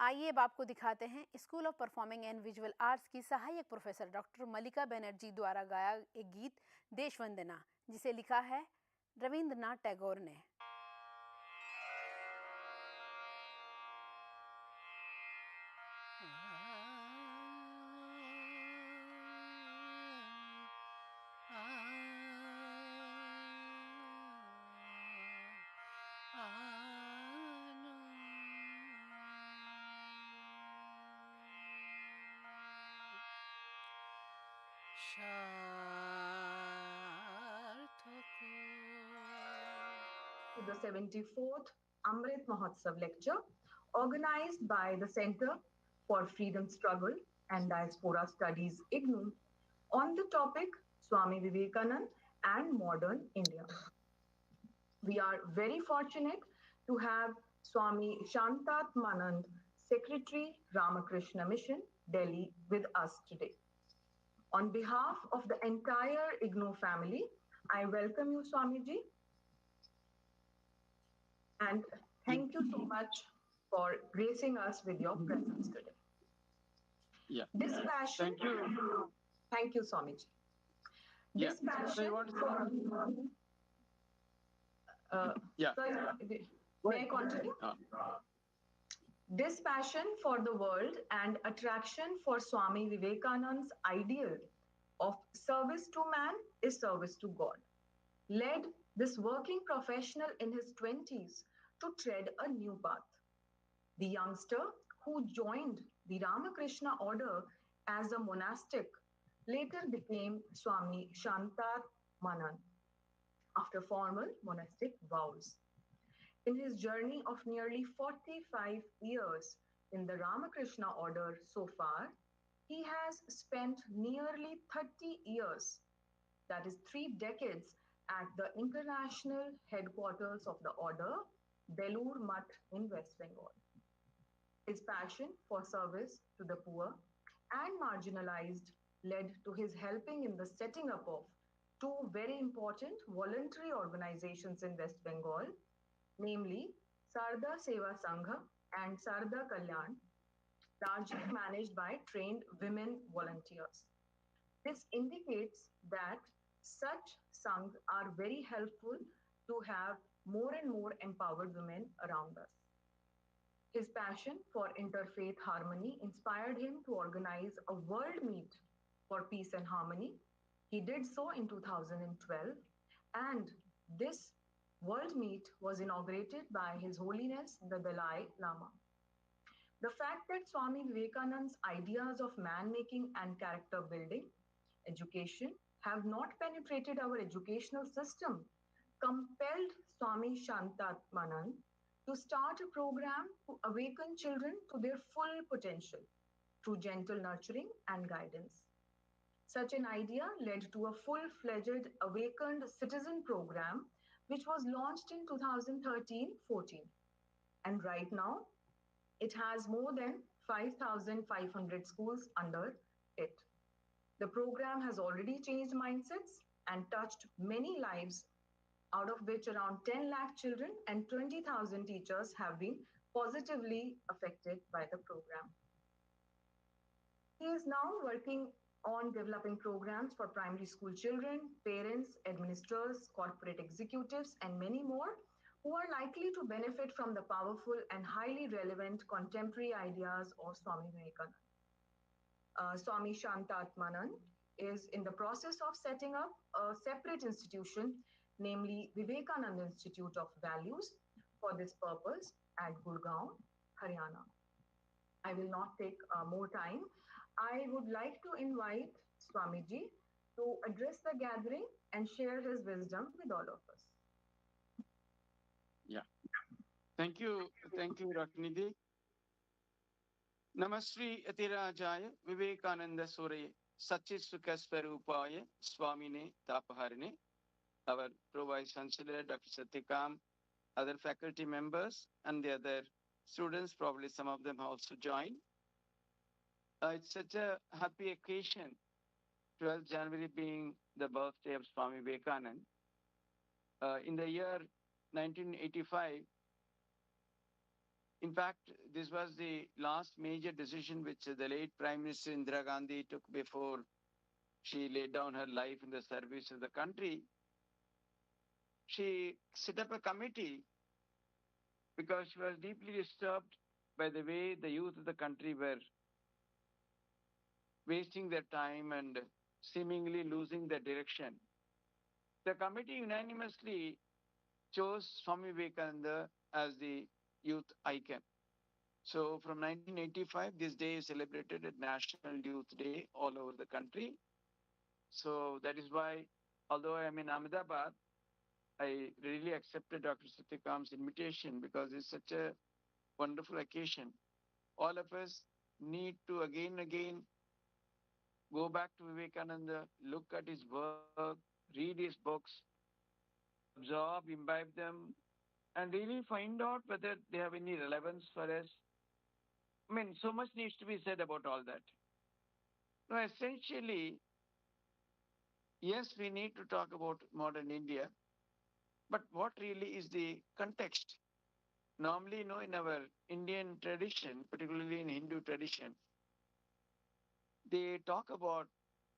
आइए अब आपको दिखाते हैं school of performing and visual arts की सहायक professor doctor मल्लिका बनर्जी द्वारा गाया एक गीत देश वंदना, जिसे लिखा है रविंद्रनाथ टैगोर ने। To the 74th Amrit Mahotsav lecture organized by the Center for Freedom Struggle and Diaspora Studies IGNOU on the topic Swami Vivekanand and Modern India. We are very fortunate to have Swami Shantatmanand, Secretary, Ramakrishna Mission, Delhi, with us today. On behalf of the entire IGNOU family, I welcome you, Swamiji, and thank you so much for gracing us with your presence today. Yeah. This passion. Thank you, Swamiji. Yeah. This passion. So you want to yeah. Sorry, may I continue? This passion for the world and attraction for Swami Vivekanand's ideal of service to man is service to God led this working professional in his 20s to tread a new path. The youngster who joined the Ramakrishna order as a monastic later became Swami Shantatmanand after formal monastic vows. In his journey of nearly 45 years in the Ramakrishna order so far, he has spent nearly 30 years, that is 3 decades, at the international headquarters of the order, Belur Math in West Bengal. His passion for service to the poor and marginalized led to his helping in the setting up of 2 very important voluntary organizations in West Bengal, namely Sarda Seva Sangha and Sarda Kalyan, largely managed by trained women volunteers. This indicates that such sanghs are very helpful to have more and more empowered women around us. His passion for interfaith harmony inspired him to organize a world meet for peace and harmony. He did so in 2012, and this world meet was inaugurated by His Holiness the Dalai Lama. The fact that Swami Vivekanand's ideas of man-making and character building, education, have not penetrated our educational system compelled Swami Shantatmanand to start a program to awaken children to their full potential through gentle nurturing and guidance. Such an idea led to a full-fledged Awakened Citizen program, which was launched in 2013-14. And right now, it has more than 5,500 schools under it. The program has already changed mindsets and touched many lives, out of which around 10 lakh children and 20,000 teachers have been positively affected by the program. He is now working on developing programs for primary school children, parents, administrators, corporate executives, and many more who are likely to benefit from the powerful and highly relevant contemporary ideas of Swami Vivekananda. Swami Shantatmanand is in the process of setting up a separate institution, namely Vivekananda Institute of Values, for this purpose at Gurgaon, Haryana. I will not take more time. I would like to invite Swamiji to address the gathering and share his wisdom with all of us. Yeah. Thank you, Raknidhi. Namastri Atirajaya Vivekananda Suraye Satchit Sukasparupaya Swamine Tapaharine. Our Pro-Vice Chancellor, Dr. Satyakam, other faculty members, and the other students, probably some of them also joined. It's such a happy occasion, 12th January being the birthday of Swami Vivekananda. In the year 1985, In fact, this was the last major decision which the late Prime Minister Indira Gandhi took before she laid down her life in the service of the country. She set up a committee because she was deeply disturbed by the way the youth of the country were wasting their time and seemingly losing their direction. The committee unanimously chose Swami Vivekananda as the youth icon. So from 1985, this day is celebrated as National Youth Day all over the country. So that is why, although I am in Ahmedabad, I really accepted Dr. Satyakam's invitation because it's such a wonderful occasion. All of us need to again and again go back to Vivekananda, look at his work, read his books, absorb, imbibe them, and really find out whether they have any relevance for us. I mean, so much needs to be said about all that. Now, essentially, yes, we need to talk about modern India, but what really is the context? Normally, in our Indian tradition, particularly in Hindu tradition, they talk about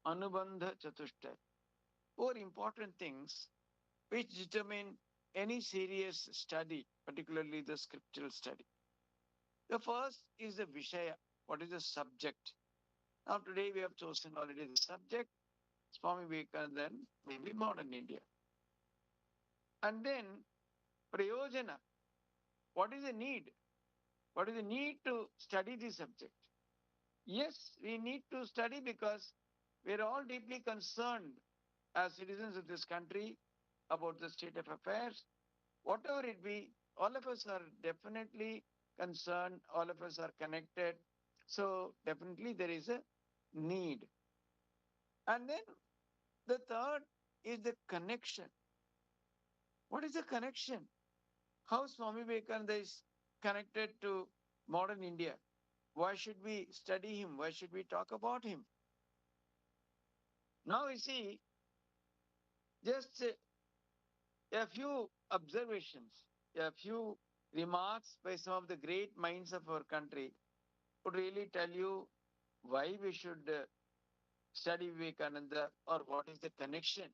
Anubandha Chatushtay, four important things which determine any serious study, particularly the scriptural study. The first is the Vishaya, what is the subject? Now, today we have chosen already the subject, Swami Vivekananda, maybe modern India. And then Prayojana, what is the need? What is the need to study this subject? Yes, we need to study because we are all deeply concerned as citizens of this country about the state of affairs. Whatever it be, all of us are definitely concerned, all of us are connected. So definitely there is a need. And then the third is the connection. What is the connection? How Swami Vivekananda is connected to modern India? Why should we study him? Why should we talk about him? Now you see, just a few observations, a few remarks by some of the great minds of our country would really tell you why we should study Vivekananda or what is the connection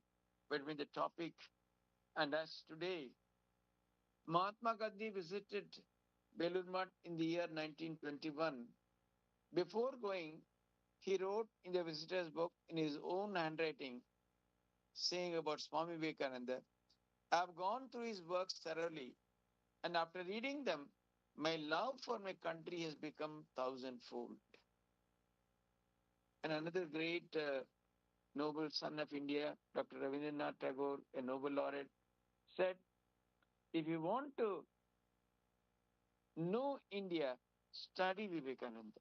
between the topic and us today. Mahatma Gandhi visited Belur Math in the year 1921. Before going, he wrote in the visitor's book in his own handwriting, saying about Swami Vivekananda, I have gone through his works thoroughly, and after reading them, my love for my country has become thousandfold. And another great noble son of India, Dr. Rabindranath Tagore, a Nobel laureate, said, if you want to know India, study Vivekananda.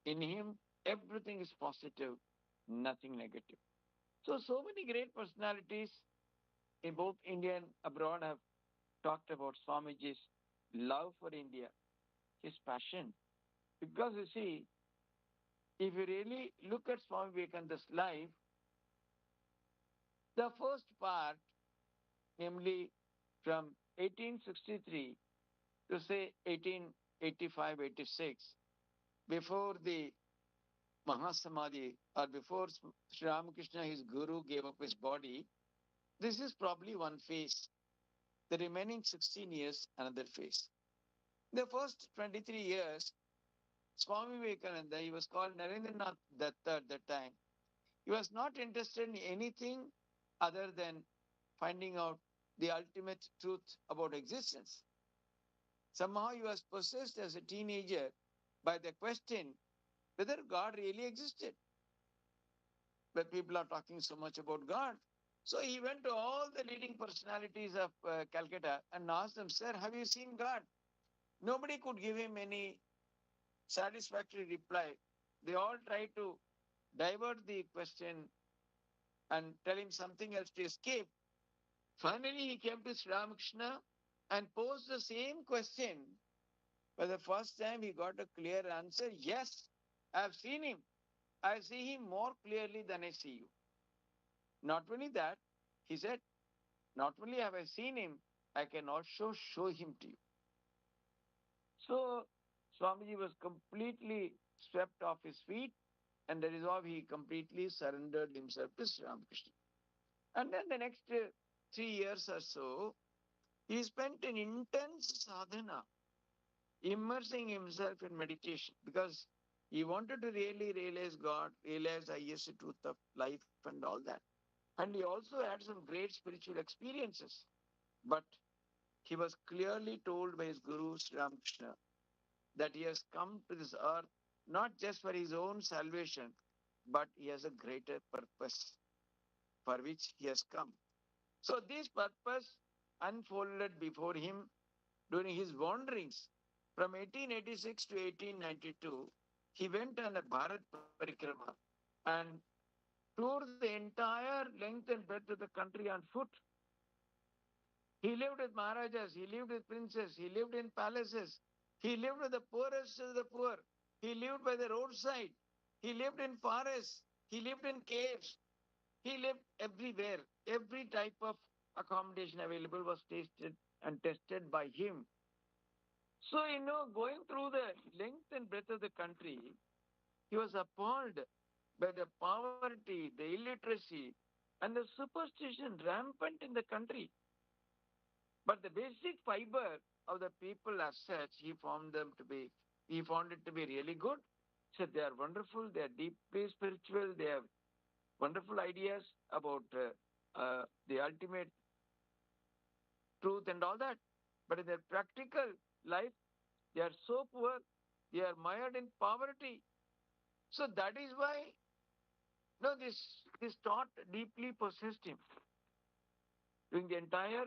In him, everything is positive, nothing negative. So many great personalities in both India and abroad have talked about Swamiji's love for India, his passion. Because you see, if you really look at Swami Vivekananda's life, the first part, namely from 1863 to say 1885, 86, before the Mahasamadhi or before Sri Ramakrishna, his guru, gave up his body, this is probably one phase. The remaining 16 years, another phase. The first 23 years, Swami Vivekananda, he was called Narendranath Datta at that time. He was not interested in anything other than finding out the ultimate truth about existence. Somehow he was possessed as a teenager by the question whether God really existed. But people are talking so much about God. So he went to all the leading personalities of Calcutta and asked them, Sir, have you seen God? Nobody could give him any satisfactory reply. They all tried to divert the question and tell him something else to escape. Finally, he came to Sri Ramakrishna and posed the same question. For the first time, he got a clear answer. Yes, I've seen him. I see him more clearly than I see you. Not only that, he said, not only have I seen him, I can also show him to you. So Swamiji was completely swept off his feet, and that is how he completely surrendered himself to Sri Ramakrishna. And then the next 3 years or so, he spent an intense sadhana, immersing himself in meditation, because he wanted to really realize God, realize the highest truth of life and all that. And he also had some great spiritual experiences. But he was clearly told by his Guru Sri Ramakrishna that he has come to this earth not just for his own salvation, but he has a greater purpose for which he has come. So this purpose unfolded before him during his wanderings. From 1886 to 1892, he went on a Bharat Parikrama and toured the entire length and breadth of the country on foot. He lived with Maharajas, he lived with princes, he lived in palaces, he lived with the poorest of the poor, he lived by the roadside, he lived in forests, he lived in caves, he lived everywhere. Every type of accommodation available was tasted and tested by him. So, going through the length and breadth of the country, he was appalled by the poverty, the illiteracy, and the superstition rampant in the country. But the basic fiber of the people as such, he found it to be really good. He said they are wonderful, they are deeply spiritual, they have wonderful ideas about the ultimate truth and all that. But in their practical life, they are so poor, they are mired in poverty. So that is why this thought deeply possessed him. During the entire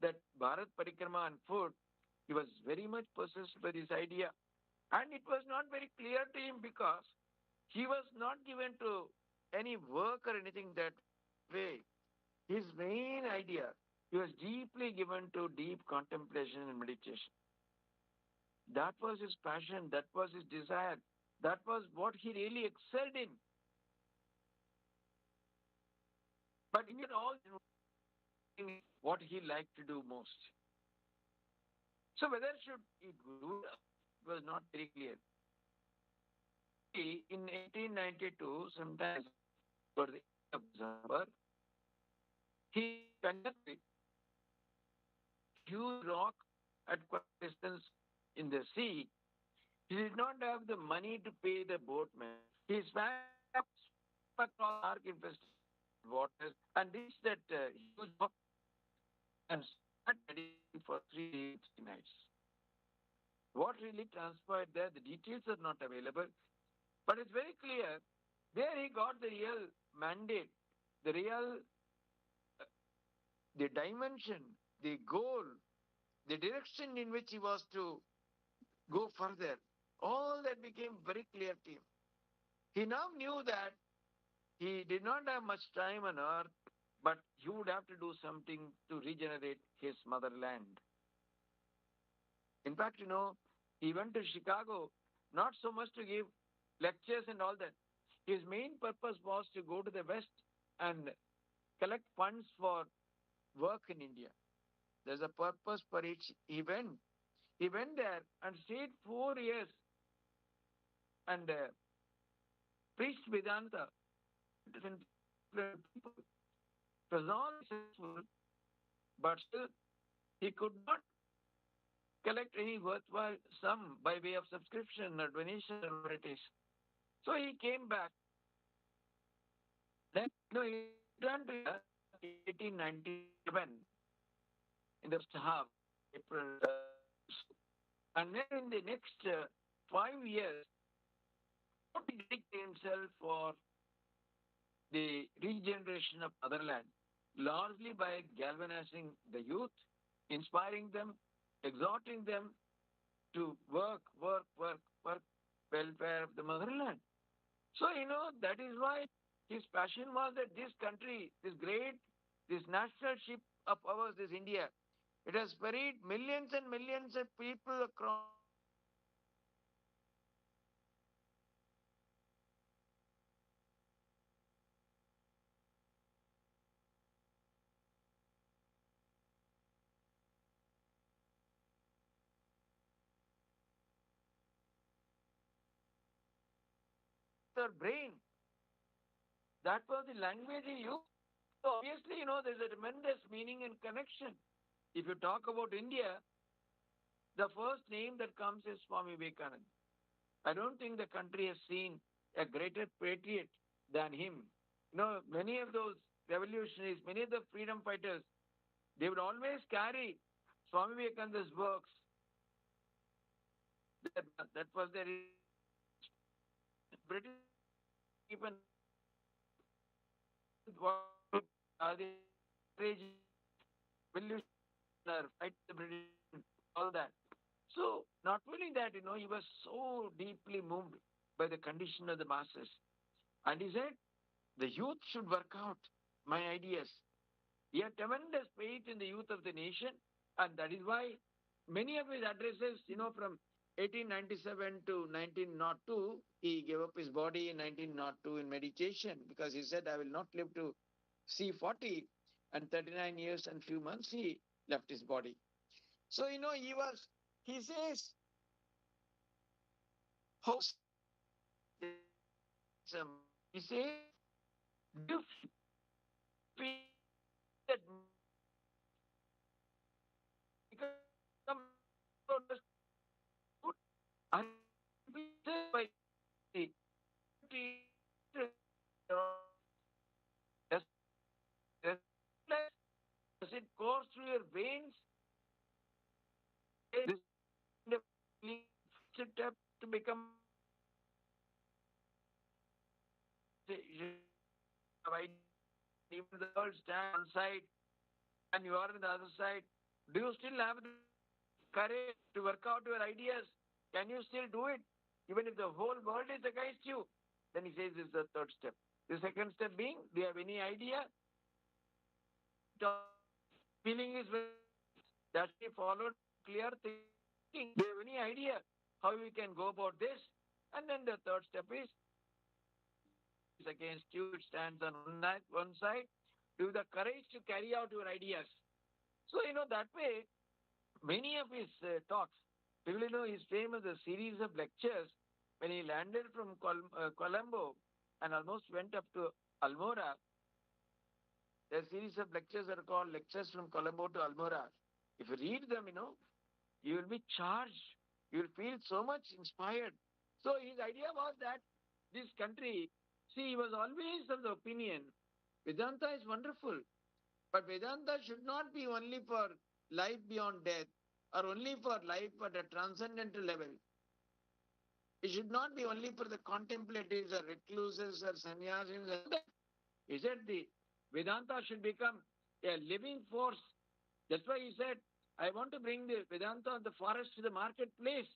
that Bharat Parikrama on foot, he was very much possessed by this idea. And it was not very clear to him because he was not given to any work or anything that way. His main idea, he was deeply given to deep contemplation and meditation. That was his passion, that was his desire, that was what he really excelled in. But in all, what he liked to do most. So whether should he do it was not very clear. In 1892, sometime for the end of December, he conducted a huge rock at quite a distance in the sea. He did not have the money to pay the boatman. He swam across dark infested waters and reached that huge rock and sat meditating for 3 days, 3 nights. What really transpired there, the details are not available, but it's very clear. There he got the real mandate, the real, the dimension, the goal, the direction in which he was to go further. All that became very clear to him. He now knew that he did not have much time on earth, but he would have to do something to regenerate his motherland. In fact, he went to Chicago not so much to give lectures and all that. His main purpose was to go to the West and collect funds for work in India. There's a purpose for each event. He went there and stayed 4 years and preached Vedanta to different people. It was all successful, but still he could not collect any worthwhile sum by way of subscription or donation or whatever it is. So he came back. Then he returned to 1897 in the first half, April. And then in the next 5 years, he dedicated himself for the regeneration of motherland, largely by galvanizing the youth, inspiring them, exhorting them to work, welfare of the motherland. So, that is why his passion was that this country, this national ship of ours, this India, it has ferried millions and millions of people across. our brain. That was the language he used. So obviously, there's a tremendous meaning and connection. If you talk about India, the first name that comes is Swami Vivekananda. I don't think the country has seen a greater patriot than him. Many of those revolutionaries, many of the freedom fighters, they would always carry Swami Vivekananda's works. That was their British even the revolutionary fight the British, all that. So not only that, he was so deeply moved by the condition of the masses. And he said, the youth should work out my ideas. He had tremendous faith in the youth of the nation, and that is why many of his addresses, from 1897 to 1902, he gave up his body in 1902 in meditation because he said, I will not live to see 40, and 39 years and few months he left his body. So, he says, host, he says, do you feel that become and by the as it goes through your veins, this it up to become even the world stand on one side and you are on the other side. Do you still have the courage to work out your ideas? Can you still do it? Even if the whole world is against you? Then he says this is the third step. The second step being, do you have any idea? Feeling is that he followed clear thinking. Do you have any idea how we can go about this? And then the third step is against you, it stands on one side. Do you have the courage to carry out your ideas? So, that way, many of his talks, people his famous series of lectures when he landed from Colombo and almost went up to Almora. The series of lectures are called Lectures from Colombo to Almora. If you read them, you will be charged. You will feel so much inspired. So his idea was that this country, he was always of the opinion, Vedanta is wonderful, but Vedanta should not be only for life beyond death or only for life at a transcendental level. It should not be only for the contemplatives or recluses or sannyasis. He said the Vedanta should become a living force. That's why he said, I want to bring the Vedanta of the forest to the marketplace.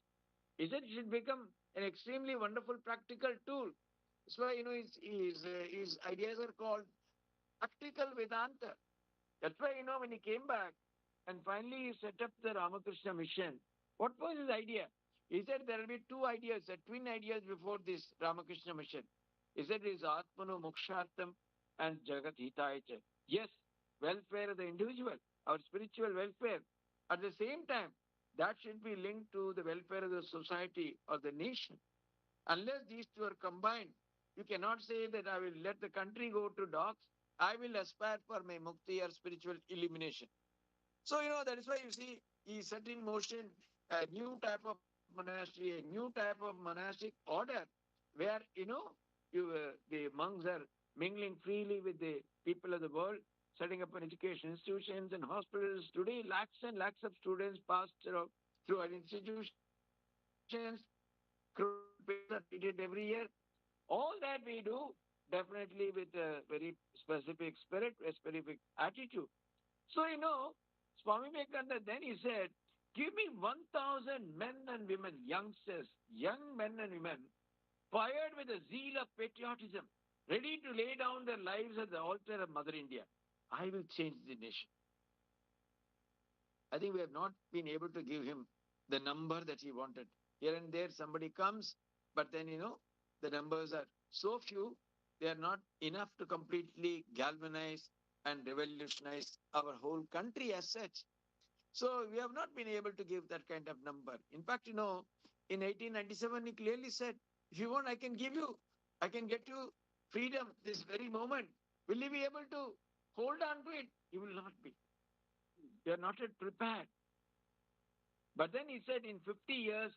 He said it should become an extremely wonderful practical tool. That's why, his ideas are called practical Vedanta. That's why, when he came back and finally he set up the Ramakrishna mission, what was his idea? He said there will be two ideas, twin ideas before this Ramakrishna mission. He said it is Atmano Mokshartham and Jagat Hitaya. Yes, welfare of the individual, our spiritual welfare. At the same time, that should be linked to the welfare of the society or the nation. Unless these two are combined, you cannot say that I will let the country go to dogs. I will aspire for my mukti or spiritual illumination. So, that is why you see he set in motion a new type of monastery, a new type of monastic order where, the monks are mingling freely with the people of the world, setting up an education institutions and hospitals. Today, lakhs and lakhs of students pass through our institutions. Crores are treated every year. All that we do definitely with a very specific spirit, a specific attitude. So, Swami Vivekananda then he said, give me 1,000 men and women, youngsters, young men and women, fired with the zeal of patriotism, ready to lay down their lives at the altar of Mother India. I will change the nation. I think we have not been able to give him the number that he wanted. Here and there somebody comes, but then, the numbers are so few, they are not enough to completely galvanize and revolutionize our whole country as such. So we have not been able to give that kind of number. In fact, in 1897, he clearly said, if you want, I can give you I can get you freedom this very moment. Will you be able to hold on to it? You will not be. You are not yet prepared. But then he said in 50 years,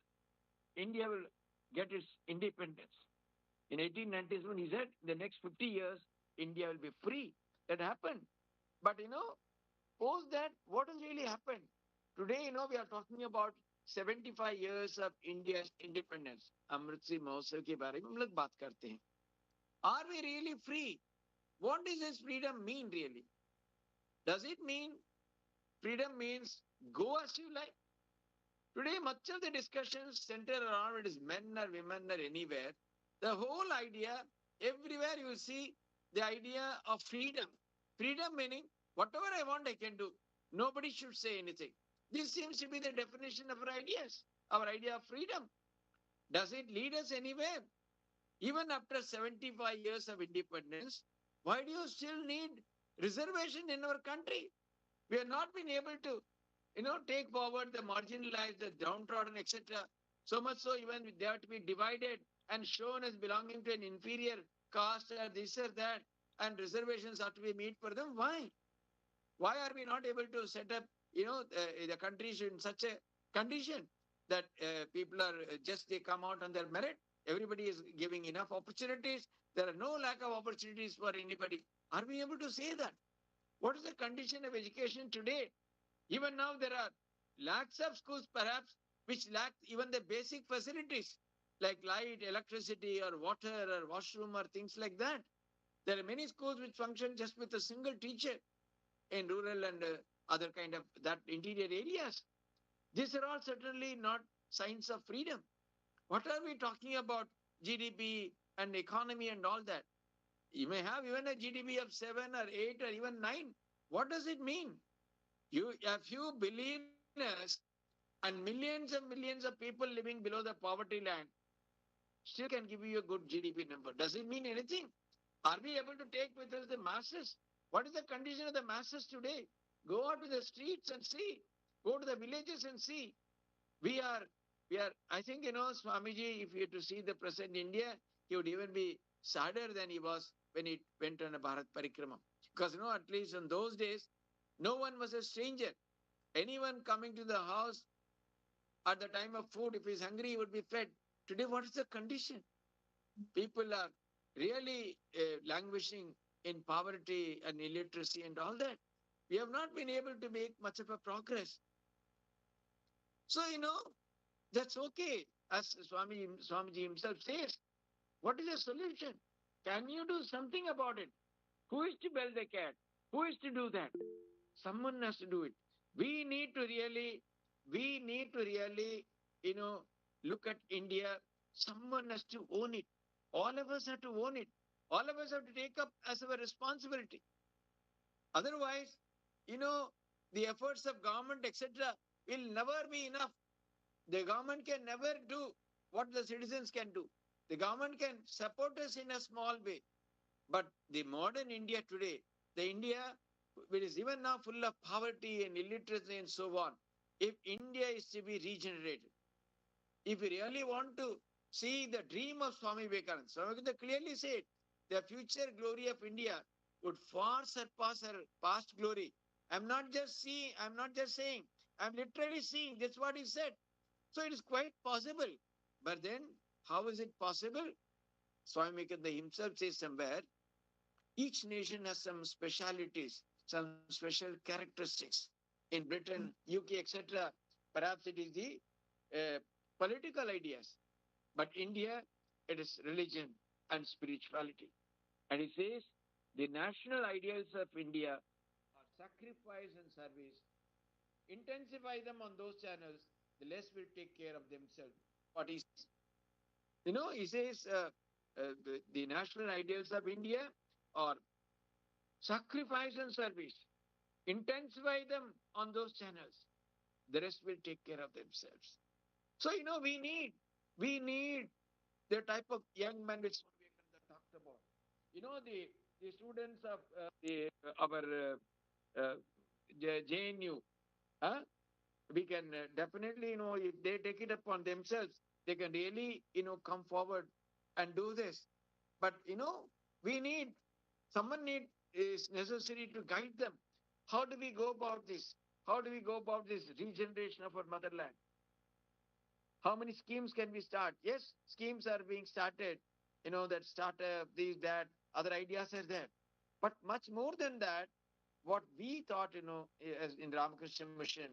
India will get its independence. In 1897, he said, the next 50 years, India will be free. That happened. But post that, what has really happened? Today, we are talking about 75 years of India's independence. Amrit Singh Mahotsav के बारे में हम लोग बात करते हैं. Are we really free? What does this freedom mean really? Does it mean freedom means go as you like? Today, much of the discussions center around whether it is men or women or anywhere. The whole idea, everywhere you see the idea of freedom. Freedom meaning whatever I want, I can do. Nobody should say anything. This seems to be the definition of our ideas, our idea of freedom. Does it lead us anywhere? Even after 75 years of independence, why do you still need reservation in our country? We have not been able to, take forward the marginalized, the downtrodden, etc. So much so even they have to be divided and shown as belonging to an inferior caste or this or that, and reservations have to be made for them. Why? Why are we not able to set up, the countries in such a condition that people are just, they come out on their merit? Everybody is giving enough opportunities. There are no lack of opportunities for anybody. Are we able to say that? What is the condition of education today? Even now, there are lakhs of schools, perhaps, which lack even the basic facilities like light, electricity, or water, or washroom, or things like that. There are many schools which function just with a single teacher in rural and other kind of that interior areas. These are all certainly not signs of freedom. What are we talking about? GDP and economy and all that. You may have even a GDP of 7 or 8 or even 9. What does it mean? A few billionaires and millions of people living below the poverty line still can give you a good GDP number. Does it mean anything? Are we able to take with us the masses? What is the condition of the masses today? Go out to the streets and see. Go to the villages and see. We are, I think, Swamiji, if you had to see the present India, he would even be sadder than he was when he went on a Bharat Parikrama. Because, at least in those days, no one was a stranger. Anyone coming to the house at the time of food, if he's hungry, he would be fed. Today, what is the condition? People are really languishing in poverty and illiteracy and all that. We have not been able to make much of a progress. So, that's okay. As Swamiji himself says, what is the solution? Can you do something about it? Who is to bell the cat? Who is to do that? Someone has to do it. We need to really, look at India. Someone has to own it. All of us have to own it. All of us have to take up as our responsibility. Otherwise, the efforts of government, etc., will never be enough. The government can never do what the citizens can do. The government can support us in a small way. But the modern India today, the India which is even now full of poverty and illiteracy and so on, if India is to be regenerated, if we really want to see the dream of Swami Vivekananda, Swami Vivekananda clearly said, the future glory of India would far surpass her past glory. I'm not just saying, I'm literally seeing, that's what he said. So it is quite possible. But then, how is it possible? Swami Vivekananda himself says somewhere, each nation has some specialities, some special characteristics. In Britain, UK, etc., perhaps it is the political ideas. But India, it is religion and spirituality. And he says, the national ideals of India are sacrifice and service. Intensify them on those channels, the less will take care of themselves. What is, he says, the national ideals of India are sacrifice and service. Intensify them on those channels. The rest will take care of themselves. So, we need the type of young men which we talked about. The students of our JNU, we can definitely, if they take it upon themselves, they can really, come forward and do this. But we need someone is necessary to guide them. How do we go about this? How do we go about this regeneration of our motherland? How many schemes can we start? Yes, schemes are being started. That startup, these, that, other ideas are there. But much more than that, what we thought, as in Ramakrishna Mission,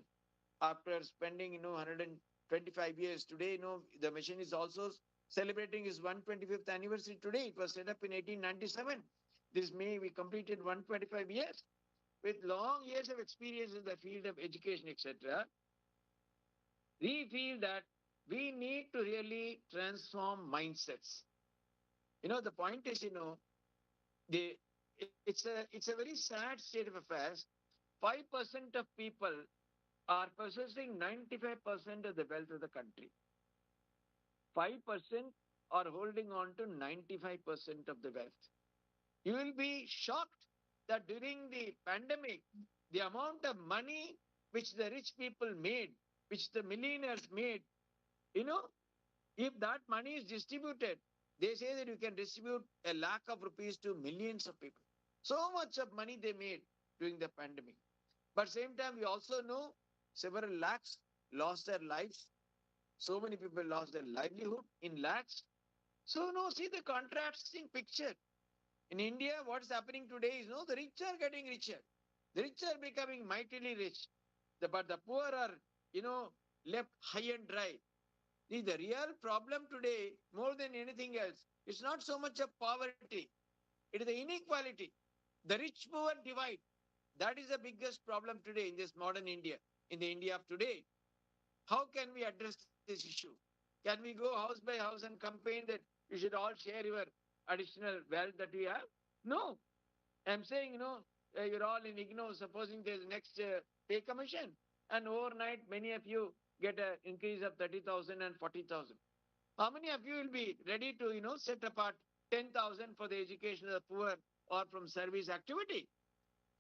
after spending, 125 years, today, the mission is also celebrating its 125th anniversary today. It was set up in 1897. This May, we completed 125 years. With long years of experience in the field of education, etc., we feel that we need to really transform mindsets. The point is, the it's a very sad state of affairs. 5% of people are possessing 95% of the wealth of the country. 5% are holding on to 95% of the wealth. You will be shocked that during the pandemic, the amount of money which the rich people made, which the millionaires made, if that money is distributed, they say that you can distribute 1 lakh of rupees to millions of people. So much of money they made during the pandemic. But same time, we also know several lakhs lost their lives. So many people lost their livelihood in lakhs. So see the contrasting picture. In India, what's happening today is the rich are getting richer. The rich are becoming mightily rich. But the poor are, left high and dry. The real problem today, more than anything else, is not so much of poverty. It is the inequality. The rich-poor divide. That is the biggest problem today in this modern India, in the India of today. How can we address this issue? Can we go house by house and campaign that you should all share your additional wealth that we have? No. I'm saying, you're all in IGNOU, supposing there's next pay commission, and overnight many of you get an increase of 30,000 and 40,000. How many of you will be ready to, set apart 10,000 for the education of the poor or from service activity?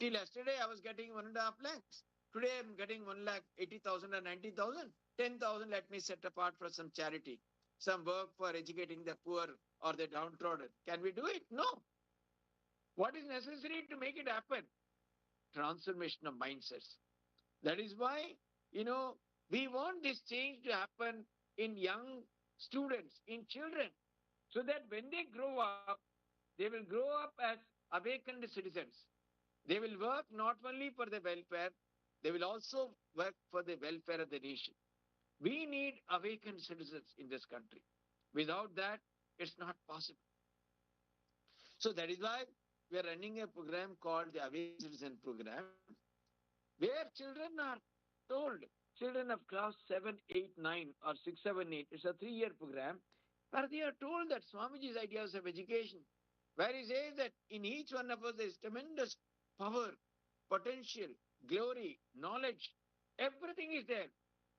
Till yesterday, I was getting 1.5 lakhs. Today, I'm getting 1 lakh 80,000 or 90,000. 10,000, let me set apart for some charity, some work for educating the poor or the downtrodden. Can we do it? No. What is necessary to make it happen? Transformation of mindsets. That is why, we want this change to happen in young students, in children, so that when they grow up, they will grow up as awakened citizens. They will work not only for the welfare, they will also work for the welfare of the nation. We need awakened citizens in this country. Without that, it's not possible. So that is why we are running a program called the Awakened Citizen Program, where children are told, children of class 7, 8, 9 or 6, 7, 8, it's a 3-year program, where they are told that Swamiji's ideas of education, where he says that in each one of us there is tremendous power, potential, glory, knowledge, everything is there.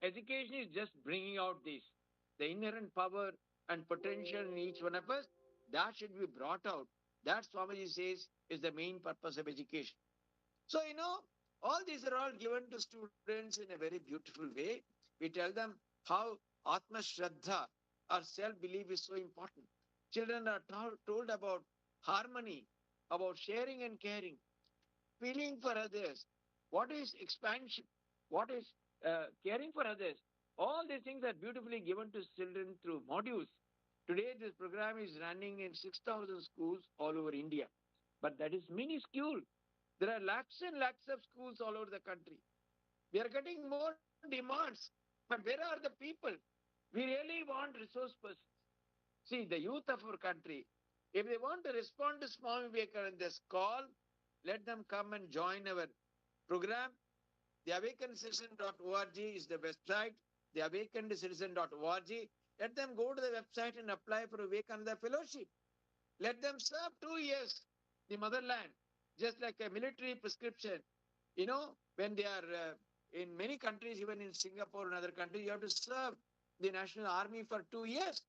Education is just bringing out this, the inherent power and potential in each one of us, that should be brought out. That Swamiji says is the main purpose of education. So, all these are all given to students in a very beautiful way. We tell them how Atma Shraddha or self-belief is so important. Children are told about harmony, about sharing and caring, feeling for others. What is expansion? What is caring for others? All these things are beautifully given to children through modules. Today, this program is running in 6,000 schools all over India. But that is minuscule. There are lakhs and lakhs of schools all over the country. We are getting more demands. But where are the people? We really want resource persons. See, the youth of our country, if they want to respond to Swami Vivekananda's call, let them come and join our program. The awakenedcitizen.org is the website, the awakenedcitizen.org. Let them go to the website and apply for a Vivekananda fellowship. Let them serve 2 years the motherland, just like a military prescription. When they are in many countries, even in Singapore and other countries, you have to serve the national army for 2 years.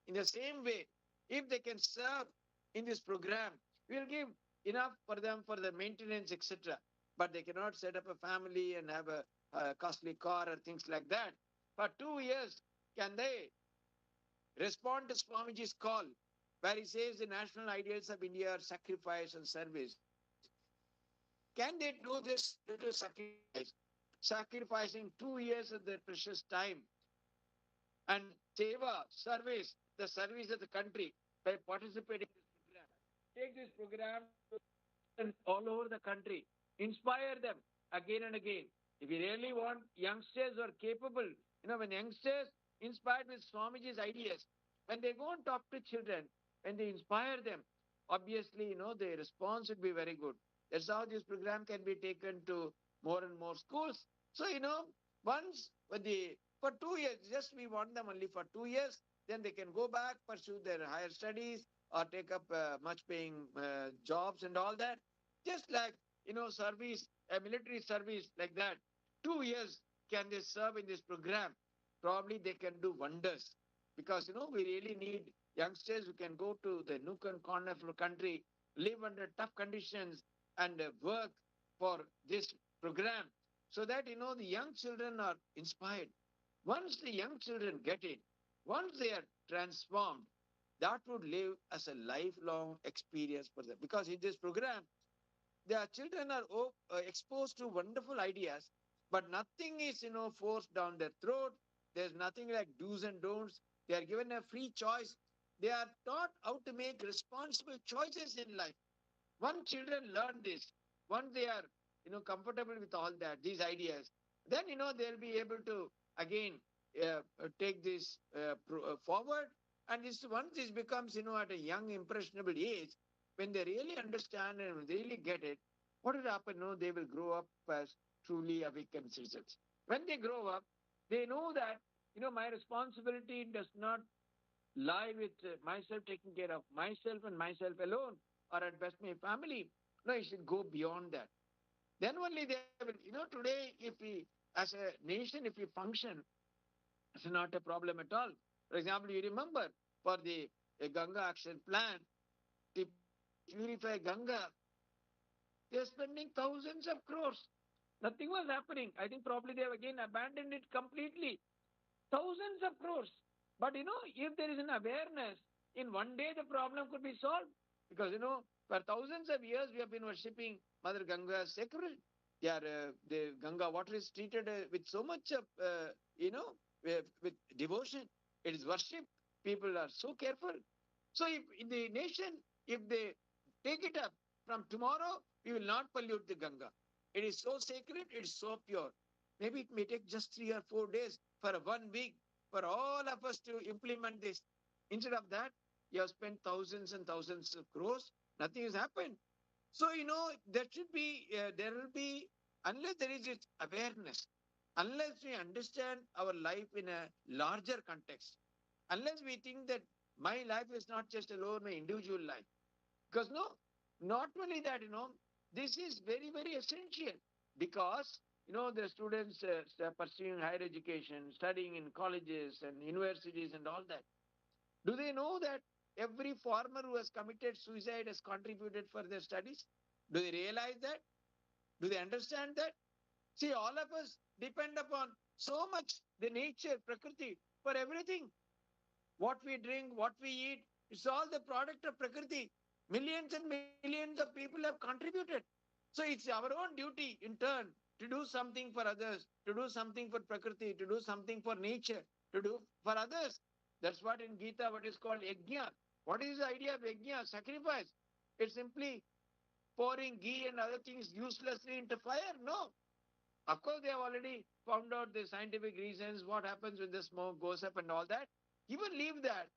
In the same way, if they can serve in this program, we will give enough for them for the maintenance, etc. But they cannot set up a family and have a costly car or things like that. For 2 years, can they respond to Swamiji's call? where he says the national ideals of India are sacrifice and service. Can they do this little sacrifice, sacrificing 2 years of their precious time and seva, service, the service of the country by participating in this program? Take this program to all over the country, inspire them again and again. If you really want youngsters who are capable, when youngsters inspired with Swamiji's ideas, when they go and talk to children, when they inspire them, obviously, the response would be very good. That's how this program can be taken to more and more schools. So, once for 2 years, just we want them only for 2 years, then they can go back, pursue their higher studies, or take up much paying jobs and all that. Just like, service, military service like that. 2 years can they serve in this program? Probably they can do wonders because, we really need youngsters who can go to the nook and corner of the country, live under tough conditions and work for this program so that, the young children are inspired. Once the young children get it, once they are transformed, that would live as a lifelong experience for them. Because in this program, the children are exposed to wonderful ideas, but nothing is, forced down their throat. There's nothing like do's and don'ts. They are given a free choice. They are taught how to make responsible choices in life. Once children learn this, once they are, comfortable with all that, these ideas, then, they'll be able to again take this forward. And once this becomes, at a young, impressionable age, when they really understand and really get it, what will happen? They will grow up as truly awakened citizens. When they grow up, they know that, my responsibility does not lie with myself taking care of myself and myself alone, or at best my family. No, it should go beyond that. Then only they will, today, if we, as a nation, if we function, it's not a problem at all. For example, you remember for the Ganga Action Plan, to purify Ganga, they're spending thousands of crores. Nothing was happening. I think probably they have again abandoned it completely. Thousands of crores. But if there is an awareness, in one day the problem could be solved. Because for thousands of years we have been worshipping Mother Ganga as sacred. The Ganga water is treated with so much of, with devotion. It is worship. People are so careful. So if in the nation, if they take it up from tomorrow, we will not pollute the Ganga. It is so sacred, it is so pure. Maybe it may take just 3 or 4 days for 1 week for all of us to implement this. Instead of that, you have spent thousands and thousands of crores. Nothing has happened. So, there will be, unless there is this awareness, unless we understand our life in a larger context, unless we think that my life is not just alone my individual life. Because not only that, this is very, very essential because, the students pursuing higher education, studying in colleges and universities and all that. Do they know that every farmer who has committed suicide has contributed for their studies? Do they realize that? Do they understand that? See, all of us depend upon so much the nature, Prakriti, for everything. What we drink, what we eat, it's all the product of Prakriti. Millions and millions of people have contributed. So it's our own duty in turn to do something for others, to do something for Prakriti, to do something for nature, to do for others. That's what in Gita, what is called yajna. What is the idea of yajna? Sacrifice. It's simply pouring ghee and other things uselessly into fire? No. Of course, they have already found out the scientific reasons, what happens when the smoke goes up and all that. Even leave that.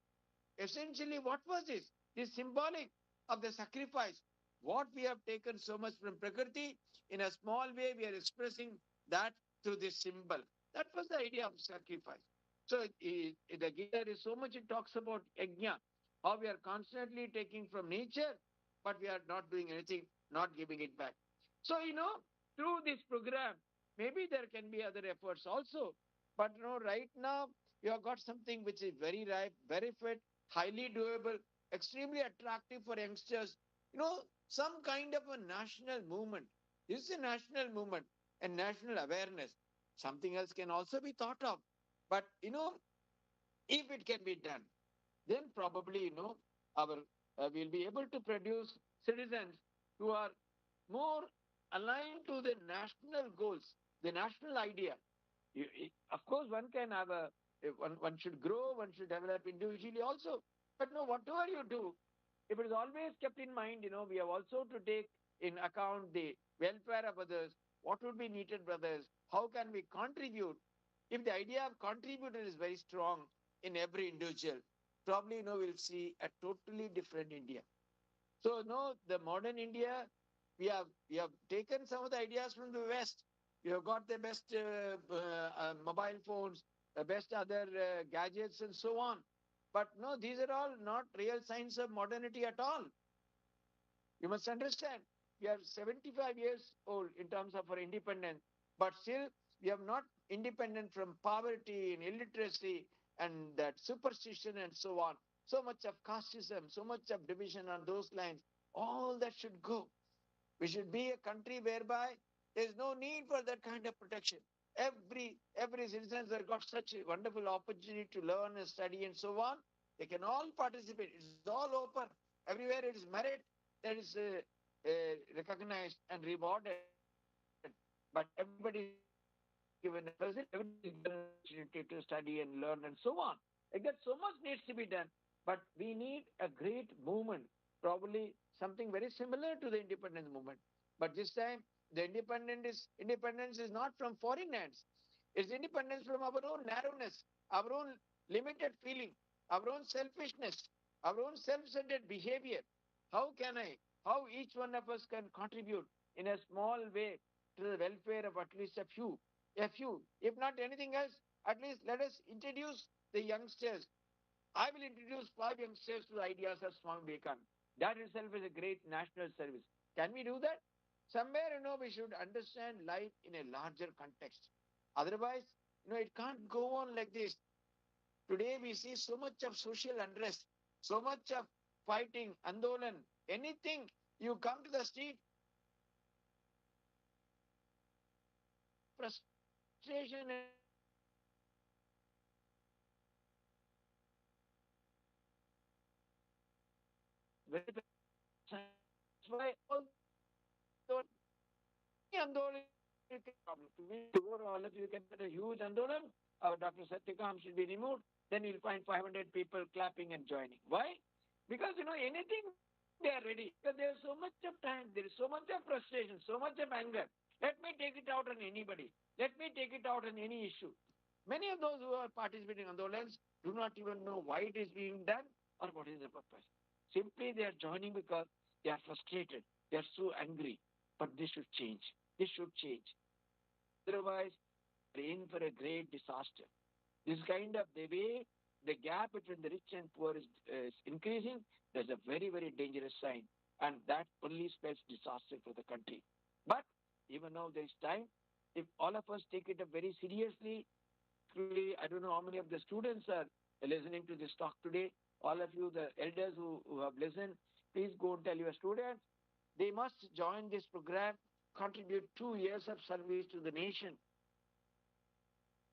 Essentially, what was this? This symbolic of the sacrifice. What we have taken so much from Prakriti, in a small way, we are expressing that through this symbol. That was the idea of sacrifice. So, the Gita, there is so much it talks about yajna, how we are constantly taking from nature, but we are not doing anything, not giving it back. So, through this program, maybe there can be other efforts also. But, right now, you have got something which is very ripe, very fit, highly doable, extremely attractive for youngsters. Some kind of a national movement. This is a national movement and national awareness. Something else can also be thought of. But, if it can be done, then probably, our we'll be able to produce citizens who are more aligned to the national goals, the national idea. Of course, one can have one should grow, one should develop individually also. But no, whatever you do, if it is always kept in mind, we have also to take in account the welfare of others, what would be needed, brothers, how can we contribute? If the idea of contributor is very strong in every individual, probably, we'll see a totally different India. So, no, the modern India, we have taken some of the ideas from the West. We have got the best mobile phones, the best other gadgets, and so on. But no, these are all not real signs of modernity at all. You must understand, we are 75 years old in terms of our independence, but still we are not independent from poverty and illiteracy and that superstition and so on. So much of casteism, so much of division on those lines, all that should go. We should be a country whereby there is no need for that kind of protection. Every citizen has got such a wonderful opportunity to learn and study and so on. They can all participate. It's all open. Everywhere it is merit that is recognized and rewarded. But everybody is given a present, everybody is given an opportunity to study and learn and so on. Like that, so much needs to be done. But we need a great movement, probably something very similar to the independence movement. But this time, the independence is not from foreign lands. It's independence from our own narrowness, our own limited feeling, our own selfishness, our own self-centered behavior. How each one of us can contribute in a small way to the welfare of at least a few. A few. If not anything else, at least let us introduce the youngsters. I will introduce 5 youngsters to the ideas of Swami Vivekananda. That itself is a great national service. Can we do that? Somewhere, we should understand life in a larger context. Otherwise, it can't go on like this. Today we see so much of social unrest, so much of fighting, andolan, anything. You come to the street, frustration and very that's why all andolan problem. Tomorrow all of you can put a huge andolan. Our Dr. Satyakam should be removed. Then you'll find 500 people clapping and joining. Why? Because anything they are ready. Because there's so much of time, there is so much of frustration, so much of anger. Let me take it out on anybody. Let me take it out on any issue. Many of those who are participating on those lands do not even know why it is being done or what is the purpose. Simply they are joining because they are frustrated. They are so angry. But this should change. This should change. Otherwise, we're in for a great disaster. This kind of the way the gap between the rich and poor is increasing, there's a very, very dangerous sign. And that only spells disaster for the country. But even now there is time. If all of us take it up very seriously, I don't know how many of the students are listening to this talk today. All of you, the elders who have listened, please go and tell your students. They must join this program, contribute 2 years of service to the nation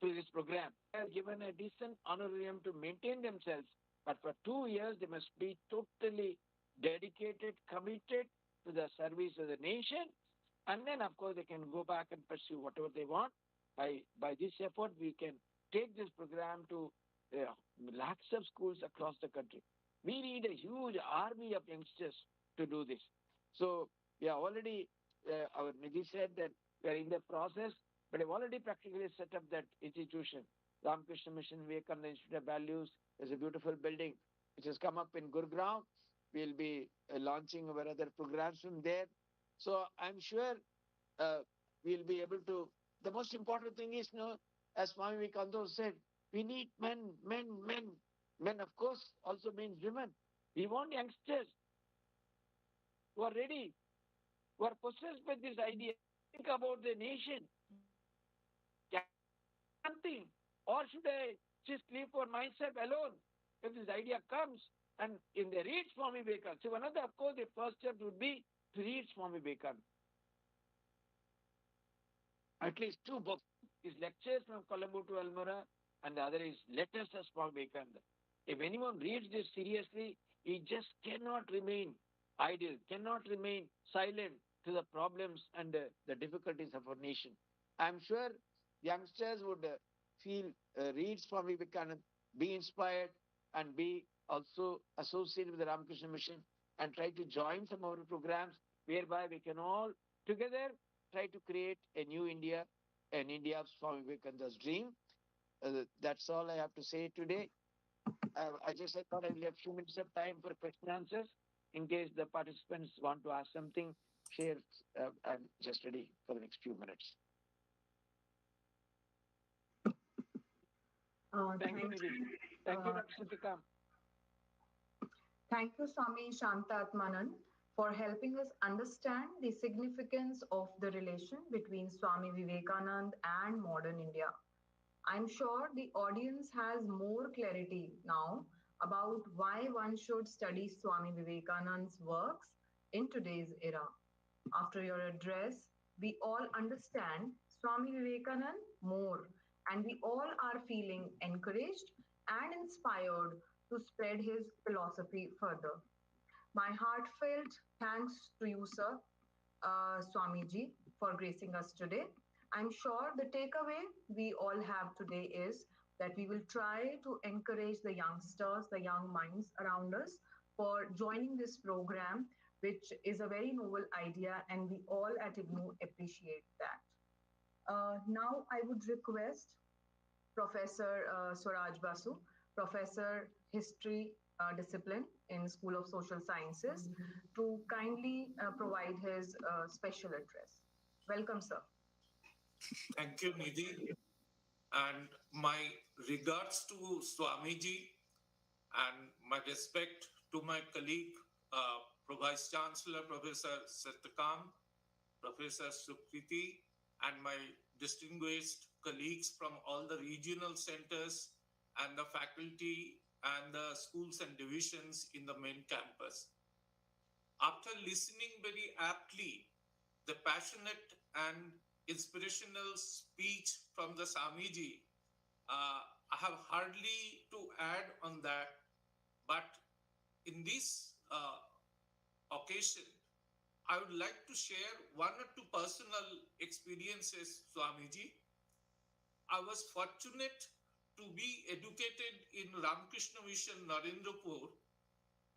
to this program. They are given a decent honorarium to maintain themselves, but for 2 years they must be totally dedicated, committed to the service of the nation, and then of course they can go back and pursue whatever they want. By this effort, we can take this program to lakhs of schools across the country. We need a huge army of youngsters to do this. So we are already, our Nidhi said that we are in the process, but I've already practically set up that institution. Ramakrishna Mission Vivekananda Institute of Values is a beautiful building which has come up in Gurgaon. We'll be launching our other programs from there. So I'm sure we'll be able to. The most important thing is, as Swami Vivekananda said, we need men. Men, of course, also means women. We want youngsters who are ready, who are possessed with this idea. Think about the nation. Something, or should I just live for myself alone? If this idea comes and if they read Swami Vivekananda, so another, of course, the first step would be to read Swami Vivekananda. At least 2 books. His lectures from Colombo to Almora, and the other is Letters of Swami Vivekananda. If anyone reads this seriously, He just cannot remain idle, cannot remain silent to the problems and the difficulties of our nation. I'm sure youngsters would read Swami Vivekananda, be inspired, and be also associated with the Ramakrishna Mission and try to join some of our programs whereby we can all together try to create a new India, an India of Swami Vivekananda's dream. That's all I have to say today. I just thought I'll leave a few minutes of time for question answers in case the participants want to ask something. Share. I'm just ready for the next few minutes. Thank you, Nidhi. Thank you, Dr. Satyakam. Thank you, Swami Shantatmanan, for helping us understand the significance of the relation between Swami Vivekananda and modern India. I'm sure the audience has more clarity now about why one should study Swami Vivekananda's works in today's era. After your address, we all understand Swami Vivekananda more, and we all are feeling encouraged and inspired to spread his philosophy further. My heartfelt thanks to you, sir, Swamiji, for gracing us today. I'm sure the takeaway we all have today is that we will try to encourage the youngsters, the young minds around us for joining this program, which is a very novel idea, and we all at IGNOU appreciate that. Now, I would request Professor Swaraj Basu, Professor History Discipline in School of Social Sciences, to kindly provide his special address. Welcome, sir. Thank you, Nidhi. And my regards to Swamiji and my respect to my colleague, Vice Chancellor Professor Satyakam, Professor Sukriti, and my distinguished colleagues from all the regional centers and the faculty and the schools and divisions in the main campus. After listening very aptly the passionate and inspirational speech from the Swamiji, I have hardly to add on that. But in this occasion, I would like to share one or two personal experiences, Swamiji. I was fortunate to be educated in Ramakrishna Mission, Narendrapur,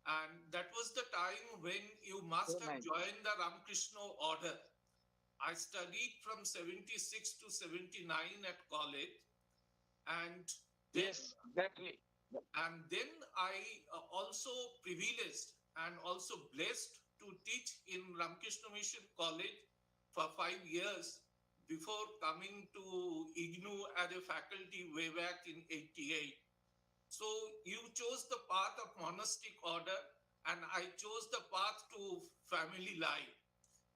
and that was the time when you must have joined the Ramakrishna order. I studied from 76 to 79 at college, and then, yes, exactly. And then I also privileged and also blessed to teach in Ramakrishna Mission College for 5 years before coming to IGNOU as a faculty way back in 88. So you chose the path of monastic order and I chose the path to family life.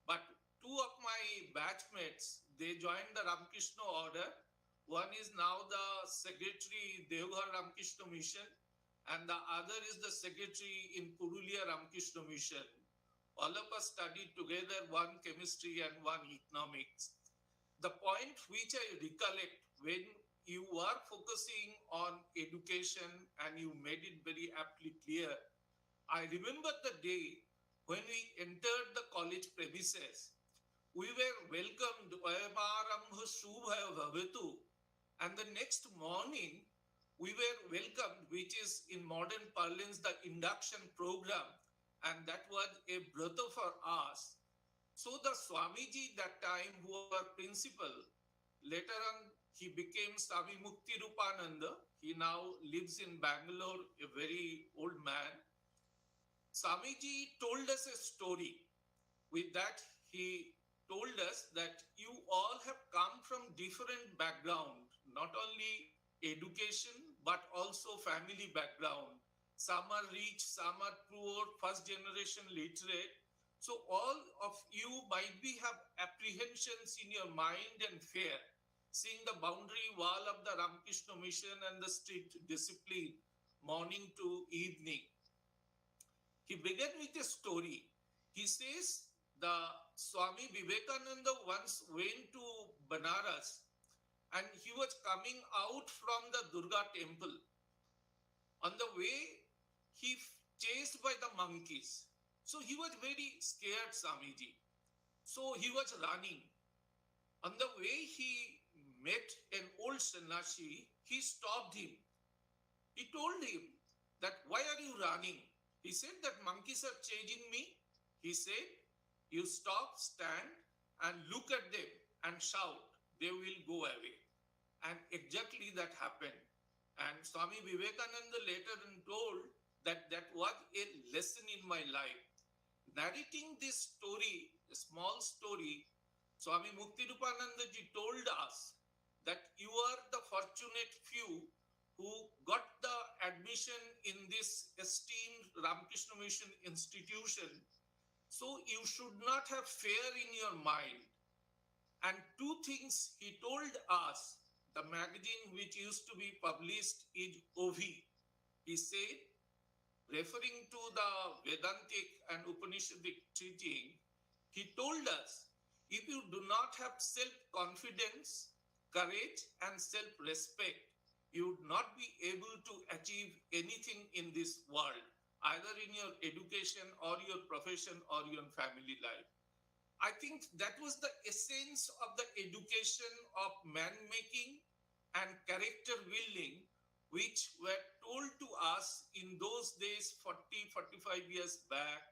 But two of my batchmates, they joined the Ramakrishna order. One is now the secretary Deoghar Ramakrishna Mission and the other is the secretary in Purulia Ramakrishna Mission. All of us studied together, one chemistry and one economics. The point which I recollect when you are focusing on education and you made it very aptly clear, I remember the day when we entered the college premises. We were welcomed, and the next morning, we were welcomed, which is in modern parlance, the induction program. And that was a brother for us. So the Swamiji that time, who was principal, later on, he became Swami Mukti Rupananda. He now lives in Bangalore, a very old man. Swamiji told us a story. With that, he told us that you all have come from different background, not only education, but also family background. Some are rich, some are poor, first generation literate. So all of you might be have apprehensions in your mind and fear, seeing the boundary wall of the Ramakrishna Mission and the strict discipline, morning to evening. He began with a story. He says the Swami Vivekananda once went to Banaras and he was coming out from the Durga temple. On the way, he chased by the monkeys. So he was very scared, Swamiji. So he was running. On the way, he met an old sannyasi. He stopped him. He told him that, why are you running? He said that monkeys are chasing me. He said, you stop, stand, and look at them and shout. They will go away. And exactly that happened. And Swami Vivekananda later told that that was a lesson in my life. Narrating this story, a small story, Swami Muktirupananda ji told us that you are the fortunate few who got the admission in this esteemed Ramakrishna Mission institution. So you should not have fear in your mind. And two things he told us, the magazine which used to be published is OVI. He said, referring to the Vedantic and Upanishadic teaching, he told us, if you do not have self-confidence, courage, and self-respect, you would not be able to achieve anything in this world, either in your education or your profession or your family life. I think that was the essence of the education of man-making and character building, which were told to us in those days 40, 45 years back.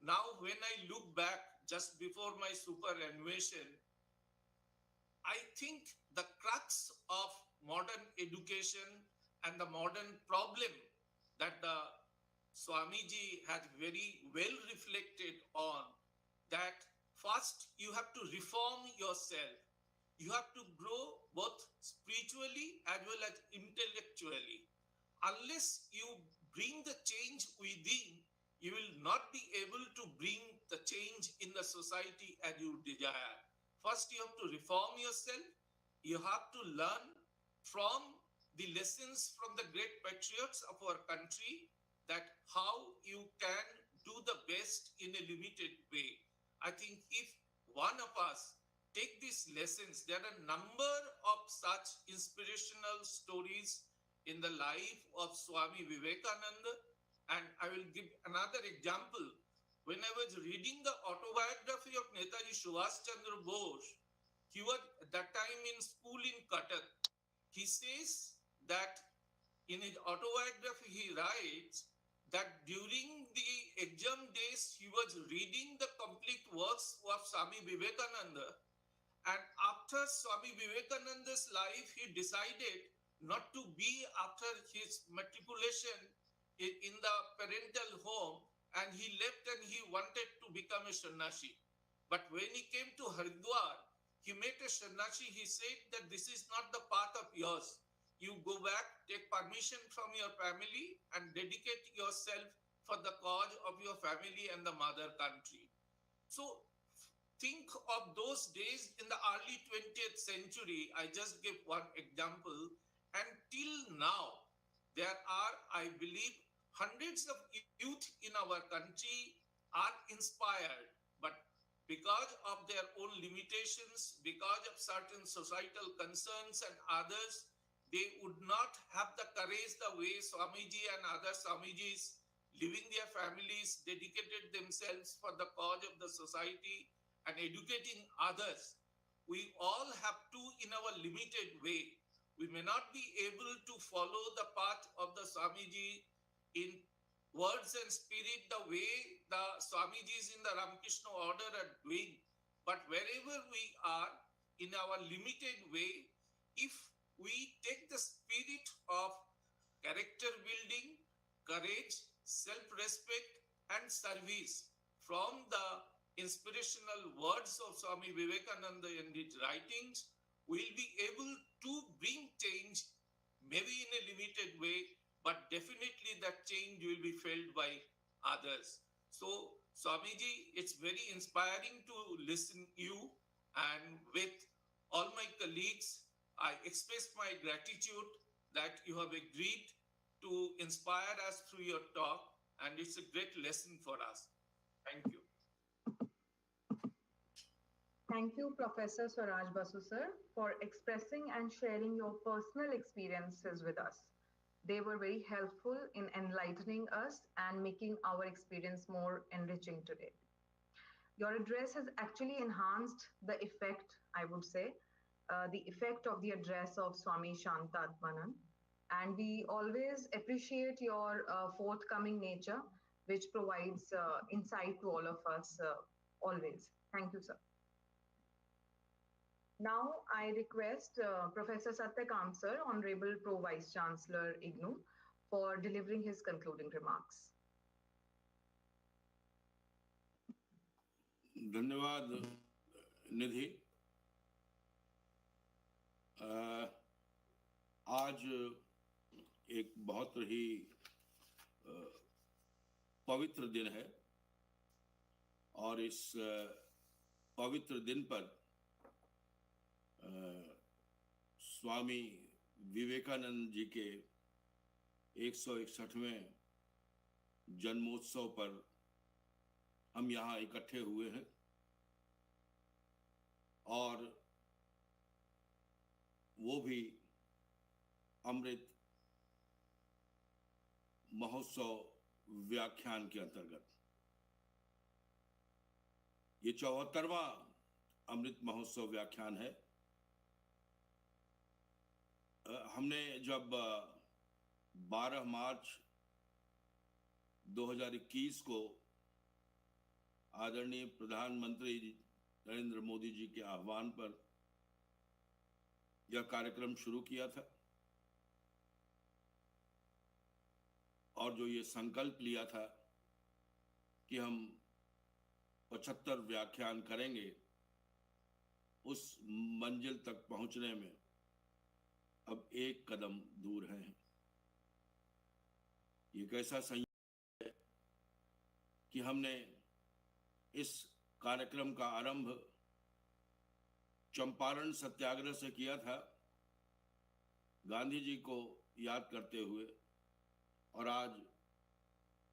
Now, when I look back just before my superannuation, I think the crux of modern education and the modern problem that the Swamiji had very well reflected on, that first you have to reform yourself. You have to grow both spiritually as well as intellectually. Unless you bring the change within, you will not be able to bring the change in the society as you desire. First, you have to reform yourself. You have to learn from the lessons from the great patriots of our country, that how you can do the best in a limited way. I think if one of us take these lessons, there are a number of such inspirational stories in the life of Swami Vivekananda. And I will give another example. When I was reading the autobiography of Netaji Subhash Chandra Bose, he was at that time in school in Cuttack. He says that in his autobiography, he writes that during the exam days, he was reading the complete works of Swami Vivekananda. And after Swami Vivekananda's life, he decided not to be after his matriculation in the parental home, and he left and he wanted to become a sannyasi. But when he came to Haridwar, he met a sannyasi. He said that this is not the path of yours. You go back, take permission from your family, and dedicate yourself for the cause of your family and the mother country. So think of those days in the early 20th century. I just give one example. And till now, there are, I believe, hundreds of youth in our country are inspired, but because of their own limitations, because of certain societal concerns and others, they would not have the courage the way Swamiji and other Swamijis, leaving their families, dedicated themselves for the cause of the society and educating others. We all have to, in our limited way. We may not be able to follow the path of the Swamiji in words and spirit the way the Swamijis in the Ramakrishna order are doing. But wherever we are, in our limited way, if we take the spirit of character building, courage, self-respect, and service from the inspirational words of Swami Vivekananda in his writings, we'll be able to bring change, maybe in a limited way, but definitely that change will be felt by others. So, Swamiji, it's very inspiring to listen you, and with all my colleagues, I express my gratitude that you have agreed to inspire us through your talk, and it's a great lesson for us. Thank you. Thank you, Professor Swaraj Basu sir, for expressing and sharing your personal experiences with us. They were very helpful in enlightening us and making our experience more enriching today. Your address has actually enhanced the effect, I would say, the effect of the address of Swami Shantatmanan. And we always appreciate your forthcoming nature, which provides insight to all of us always. Thank you, sir. Now I request Professor Satyakam sir, Honorable Pro Vice Chancellor IGNOU, for delivering his concluding remarks. धन्यवाद निधि। आज एक बहुत ही पवित्र दिन है और इस पवित्र दिन पर स्वामी विवेकानंद जी के 161वें जन्मोत्सव पर हम यहाँ इकट्ठे हुए हैं और वो भी अमृत महोत्सव व्याख्यान के अंतर्गत। ये 74वां अमृत महोत्सव व्याख्यान है। हमने जब 12 मार्च 2021 को आदरणीय प्रधानमंत्री नरेंद्र मोदी जी के आह्वान पर यह कार्यक्रम शुरू किया था और जो ये संकल्प लिया था कि हम 75 व्याख्यान करेंगे, उस मंजिल तक पहुंचने में अब एक कदम दूर हैं। ये कैसा संयोग है कि हमने इस कार्यक्रम का आरंभ चंपारण सत्याग्रह से किया था, गांधी जी को याद करते हुए, और आज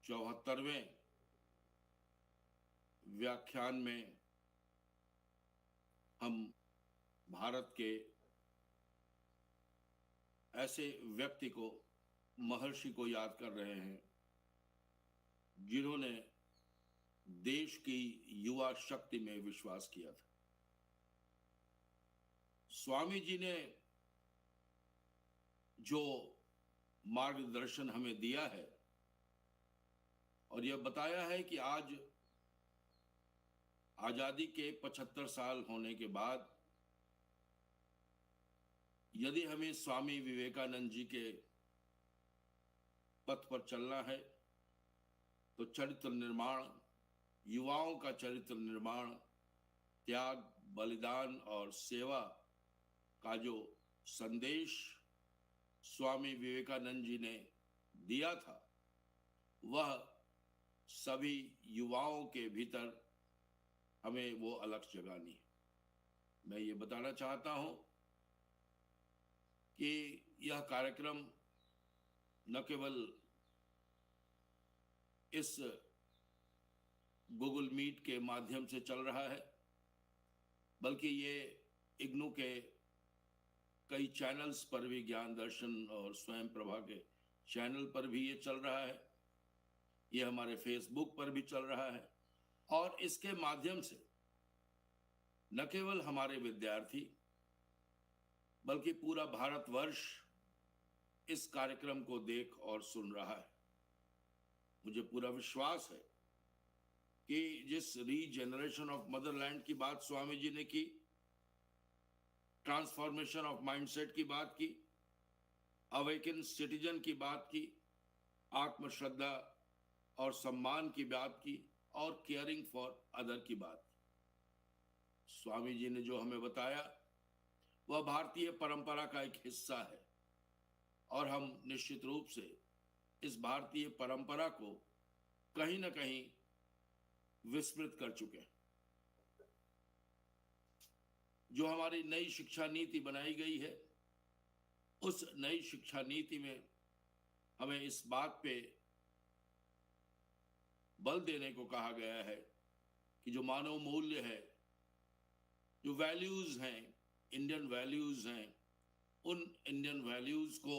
74वें व्याख्यान में हम भारत के ऐसे व्यक्ति को, महर्षि को याद कर रहे हैं जिन्होंने देश की युवा शक्ति में विश्वास किया था। स्वामी जी ने जो मार्गदर्शन हमें दिया है और यह बताया है कि आज आजादी के 75 साल होने के बाद यदि हमें स्वामी विवेकानंद जी के पथ पर चलना है तो चरित्र निर्माण, युवाओं का चरित्र निर्माण, त्याग, बलिदान और सेवा का जो संदेश स्वामी विवेकानंद जी ने दिया था, वह सभी युवाओं के भीतर हमें वो अलख जगानी है। मैं ये बताना चाहता हूं कि यह कार्यक्रम न केवल इस गूगल मीट के माध्यम से चल रहा है, बल्कि ये इग्नू के कई चैनल्स पर भी, ज्ञान दर्शन और स्वयं प्रभा के चैनल पर भी ये चल रहा है, ये हमारे फेसबुक पर भी चल रहा है, और इसके माध्यम से न केवल हमारे विद्यार्थी बल्कि पूरा भारतवर्ष इस कार्यक्रम को देख और सुन रहा है। मुझे पूरा विश्वास है कि जिस रीजेनरेशन ऑफ मदरलैंड की बात स्वामी जी ने की, ट्रांसफॉर्मेशन ऑफ माइंडसेट की बात की, अवेकन सिटीजन की बात की, आत्मश्रद्धा और सम्मान की बात की, और केयरिंग फॉर अदर की बात की। स्वामी जी ने जो हमें बताया वह भारतीय परंपरा का एक हिस्सा है और हम निश्चित रूप से इस भारतीय परंपरा को कहीं ना कहीं विस्मृत कर चुके हैं। जो हमारी नई शिक्षा नीति बनाई गई है, उस नई शिक्षा नीति में हमें इस बात पे बल देने को कहा गया है कि जो मानव मूल्य है, जो वैल्यूज हैं, इंडियन वैल्यूज हैं, उन इंडियन वैल्यूज को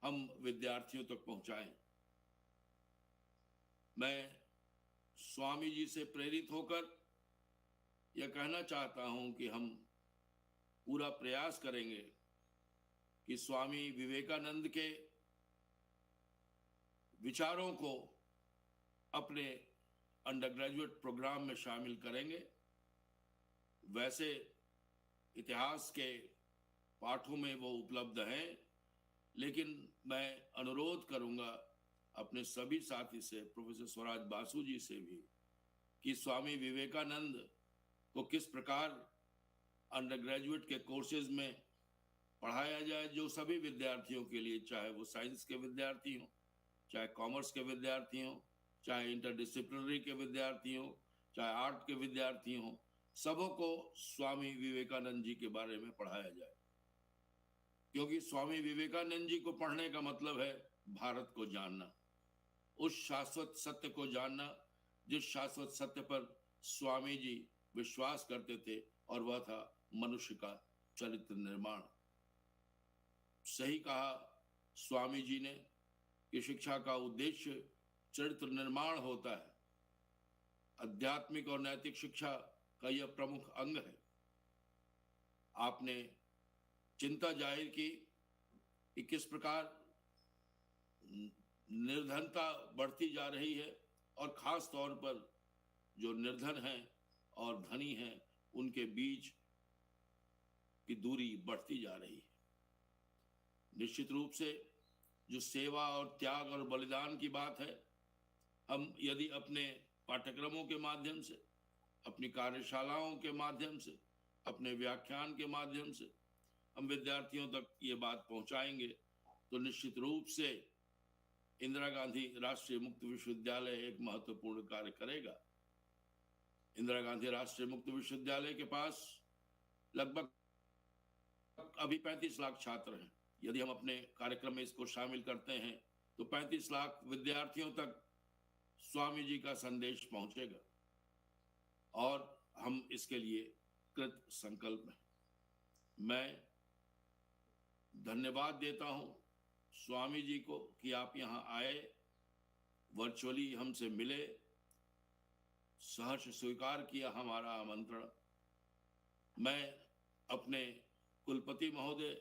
हम विद्यार्थियों तक पहुंचाएं। मैं स्वामी जी से प्रेरित होकर यह कहना चाहता हूं कि हम पूरा प्रयास करेंगे कि स्वामी विवेकानंद के विचारों को अपने अंडर ग्रेजुएट प्रोग्राम में शामिल करेंगे। वैसे इतिहास के पाठों में वो उपलब्ध हैं, लेकिन मैं अनुरोध करूंगा अपने सभी साथी से, प्रोफेसर स्वराज बासु जी से भी, कि स्वामी विवेकानंद को किस प्रकार अंडर ग्रेजुएट के कोर्सेज में पढ़ाया जाए, जो सभी विद्यार्थियों के लिए, चाहे वो साइंस के विद्यार्थी हों, चाहे कॉमर्स के विद्यार्थी हों, चाहे इंटरडिसिप्लिनरी के विद्यार्थी हों, चाहे आर्ट के विद्यार्थी हों, सबों को स्वामी विवेकानंद जी के बारे में पढ़ाया जाए। क्योंकि स्वामी विवेकानंद जी को पढ़ने का मतलब है भारत को जानना, उस शाश्वत सत्य को जानना जिस शाश्वत सत्य पर स्वामी जी विश्वास करते थे, और वह था मनुष्य का चरित्र निर्माण। सही कहा स्वामी जी ने कि शिक्षा का उद्देश्य चरित्र निर्माण होता है। आध्यात्मिक और नैतिक शिक्षा का यह प्रमुख अंग है। आपने चिंता जाहिर की कि किस प्रकार निर्धनता बढ़ती जा रही है, और खास तौर पर जो निर्धन हैं और धनी हैं उनके बीच की दूरी बढ़ती जा रही है। निश्चित रूप से जो सेवा और त्याग और बलिदान की बात है, हम यदि अपने पाठ्यक्रमों के माध्यम से, अपनी कार्यशालाओं के माध्यम से, अपने व्याख्यान के माध्यम से हम विद्यार्थियों तक ये बात पहुंचाएंगे, तो निश्चित रूप से इंदिरा गांधी राष्ट्रीय मुक्त विश्वविद्यालय एक महत्वपूर्ण कार्य करेगा। इंदिरा गांधी राष्ट्रीय मुक्त विश्वविद्यालय के पास लगभग अभी 35 लाख छात्र हैं। यदि हम अपने कार्यक्रम में इसको शामिल करते हैं तो 35 लाख विद्यार्थियों तक स्वामी जी का संदेश पहुंचेगा, और हम इसके लिए कृत संकल्प हैं। मैं धन्यवाद देता हूं स्वामी जी को कि आप यहाँ आए, वर्चुअली हमसे मिले, सहर्ष स्वीकार किया हमारा आमंत्रण। मैं अपने कुलपति महोदय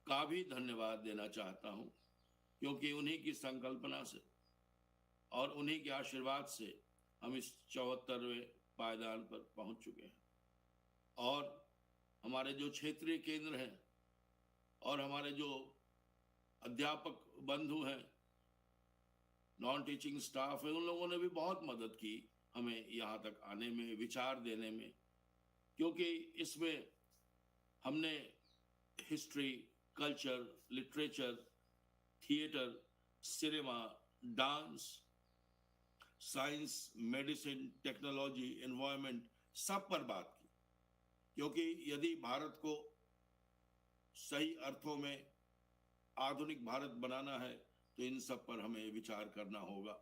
का भी धन्यवाद देना चाहता हूं, क्योंकि उन्हीं की संकल्पना से और उन्हीं के आशीर्वाद से हम इस 74वें पायदान पर पहुंच चुके हैं। और हमारे जो क्षेत्रीय केंद्र हैं और हमारे जो अध्यापक बंधु हैं, नॉन टीचिंग स्टाफ है, उन लोगों ने भी बहुत मदद की हमें यहाँ तक आने में, विचार देने में, क्योंकि इसमें हमने history, culture, literature, theatre, cinema, dance, science, medicine, technology, environment, सब पर बात की। क्योंकि यदि भारत को सही अर्थों में आधुनिक भारत बनाना है तो इन सब पर हमें विचार करना होगा।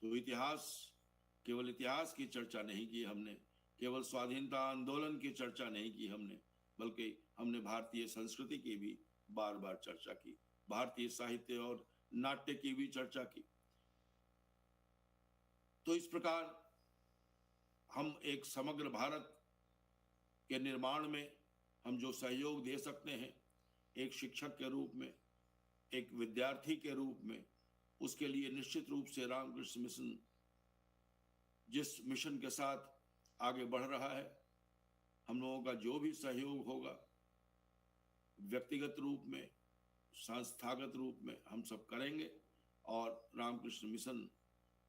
तो इतिहास, केवल इतिहास की चर्चा नहीं की हमने, केवल स्वाधीनता आंदोलन की चर्चा नहीं की हमने, बल्कि हमने भारतीय संस्कृति की भी बार बार चर्चा की, भारतीय साहित्य और नाट्य की भी चर्चा की। तो इस प्रकार हम एक समग्र भारत के निर्माण में हम जो सहयोग दे सकते हैं, एक शिक्षक के रूप में, एक विद्यार्थी के रूप में, उसके लिए निश्चित रूप से रामकृष्ण मिशन जिस मिशन के साथ आगे बढ़ रहा है, हम लोगों का जो भी सहयोग होगा, व्यक्तिगत रूप में, संस्थागत रूप में, हम सब करेंगे, और रामकृष्ण मिशन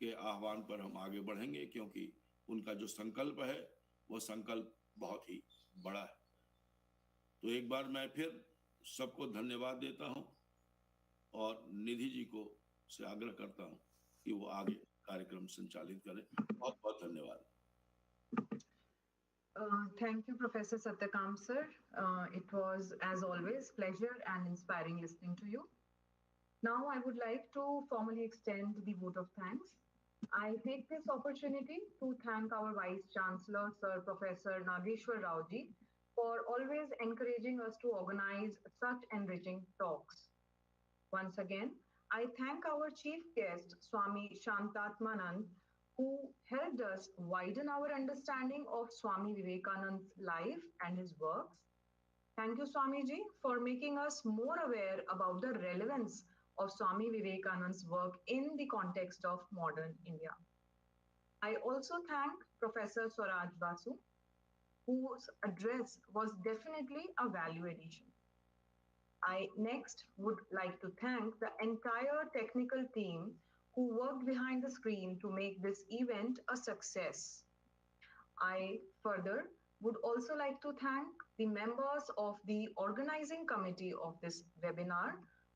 के आह्वान पर हम आगे बढ़ेंगे, क्योंकि उनका जो संकल्प है वो संकल्प बहुत ही बड़ा है। तो एक बार मैं फिर सबको धन्यवाद देता हूं, और निधि जी को से आग्रह करता हूं कि वो आगे कार्यक्रम संचालित करें। बहुत बहुत धन्यवाद। Thank you, Professor Satyakam sir. It was, as always, pleasure and inspiring listening to you. Now I would like to formally extend the vote of thanks. I take this opportunity to thank our Vice Chancellor, Sir Professor Nageshwar Rao ji, for always encouraging us to organize such enriching talks. Once again, I thank our chief guest, Swami Shantatmanand, who helped us widen our understanding of Swami Vivekananda's life and his works. Thank you, Swamiji, for making us more aware about the relevance of Swami Vivekananda's work in the context of modern India. I also thank Professor Swaraj Basu, whose address was definitely a value addition. I next would like to thank the entire technical team who worked behind the screen to make this event a success. I further would also like to thank the members of the organizing committee of this webinar.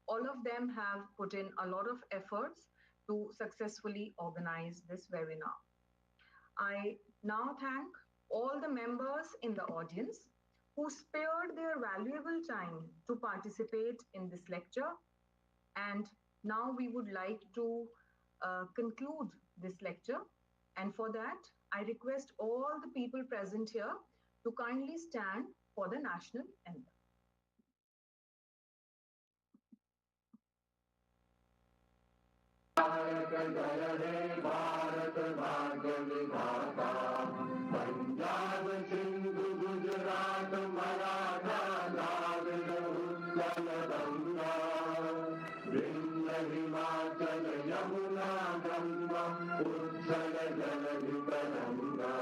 All of them have put in a lot of efforts to successfully organize this webinar. I now thank all the members in the audience who spared their valuable time to participate in this lecture. And now we would like to conclude this lecture. And for that, I request all the people present here to kindly stand for the national anthem. Punjab Sindhu Gujarat Maratha Dravida Utkal Ganga Vindhya Himachal Yamuna Ganga उच्छल जलधि तरंगा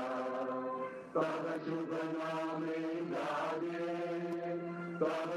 तब शुभ नामे गावे तब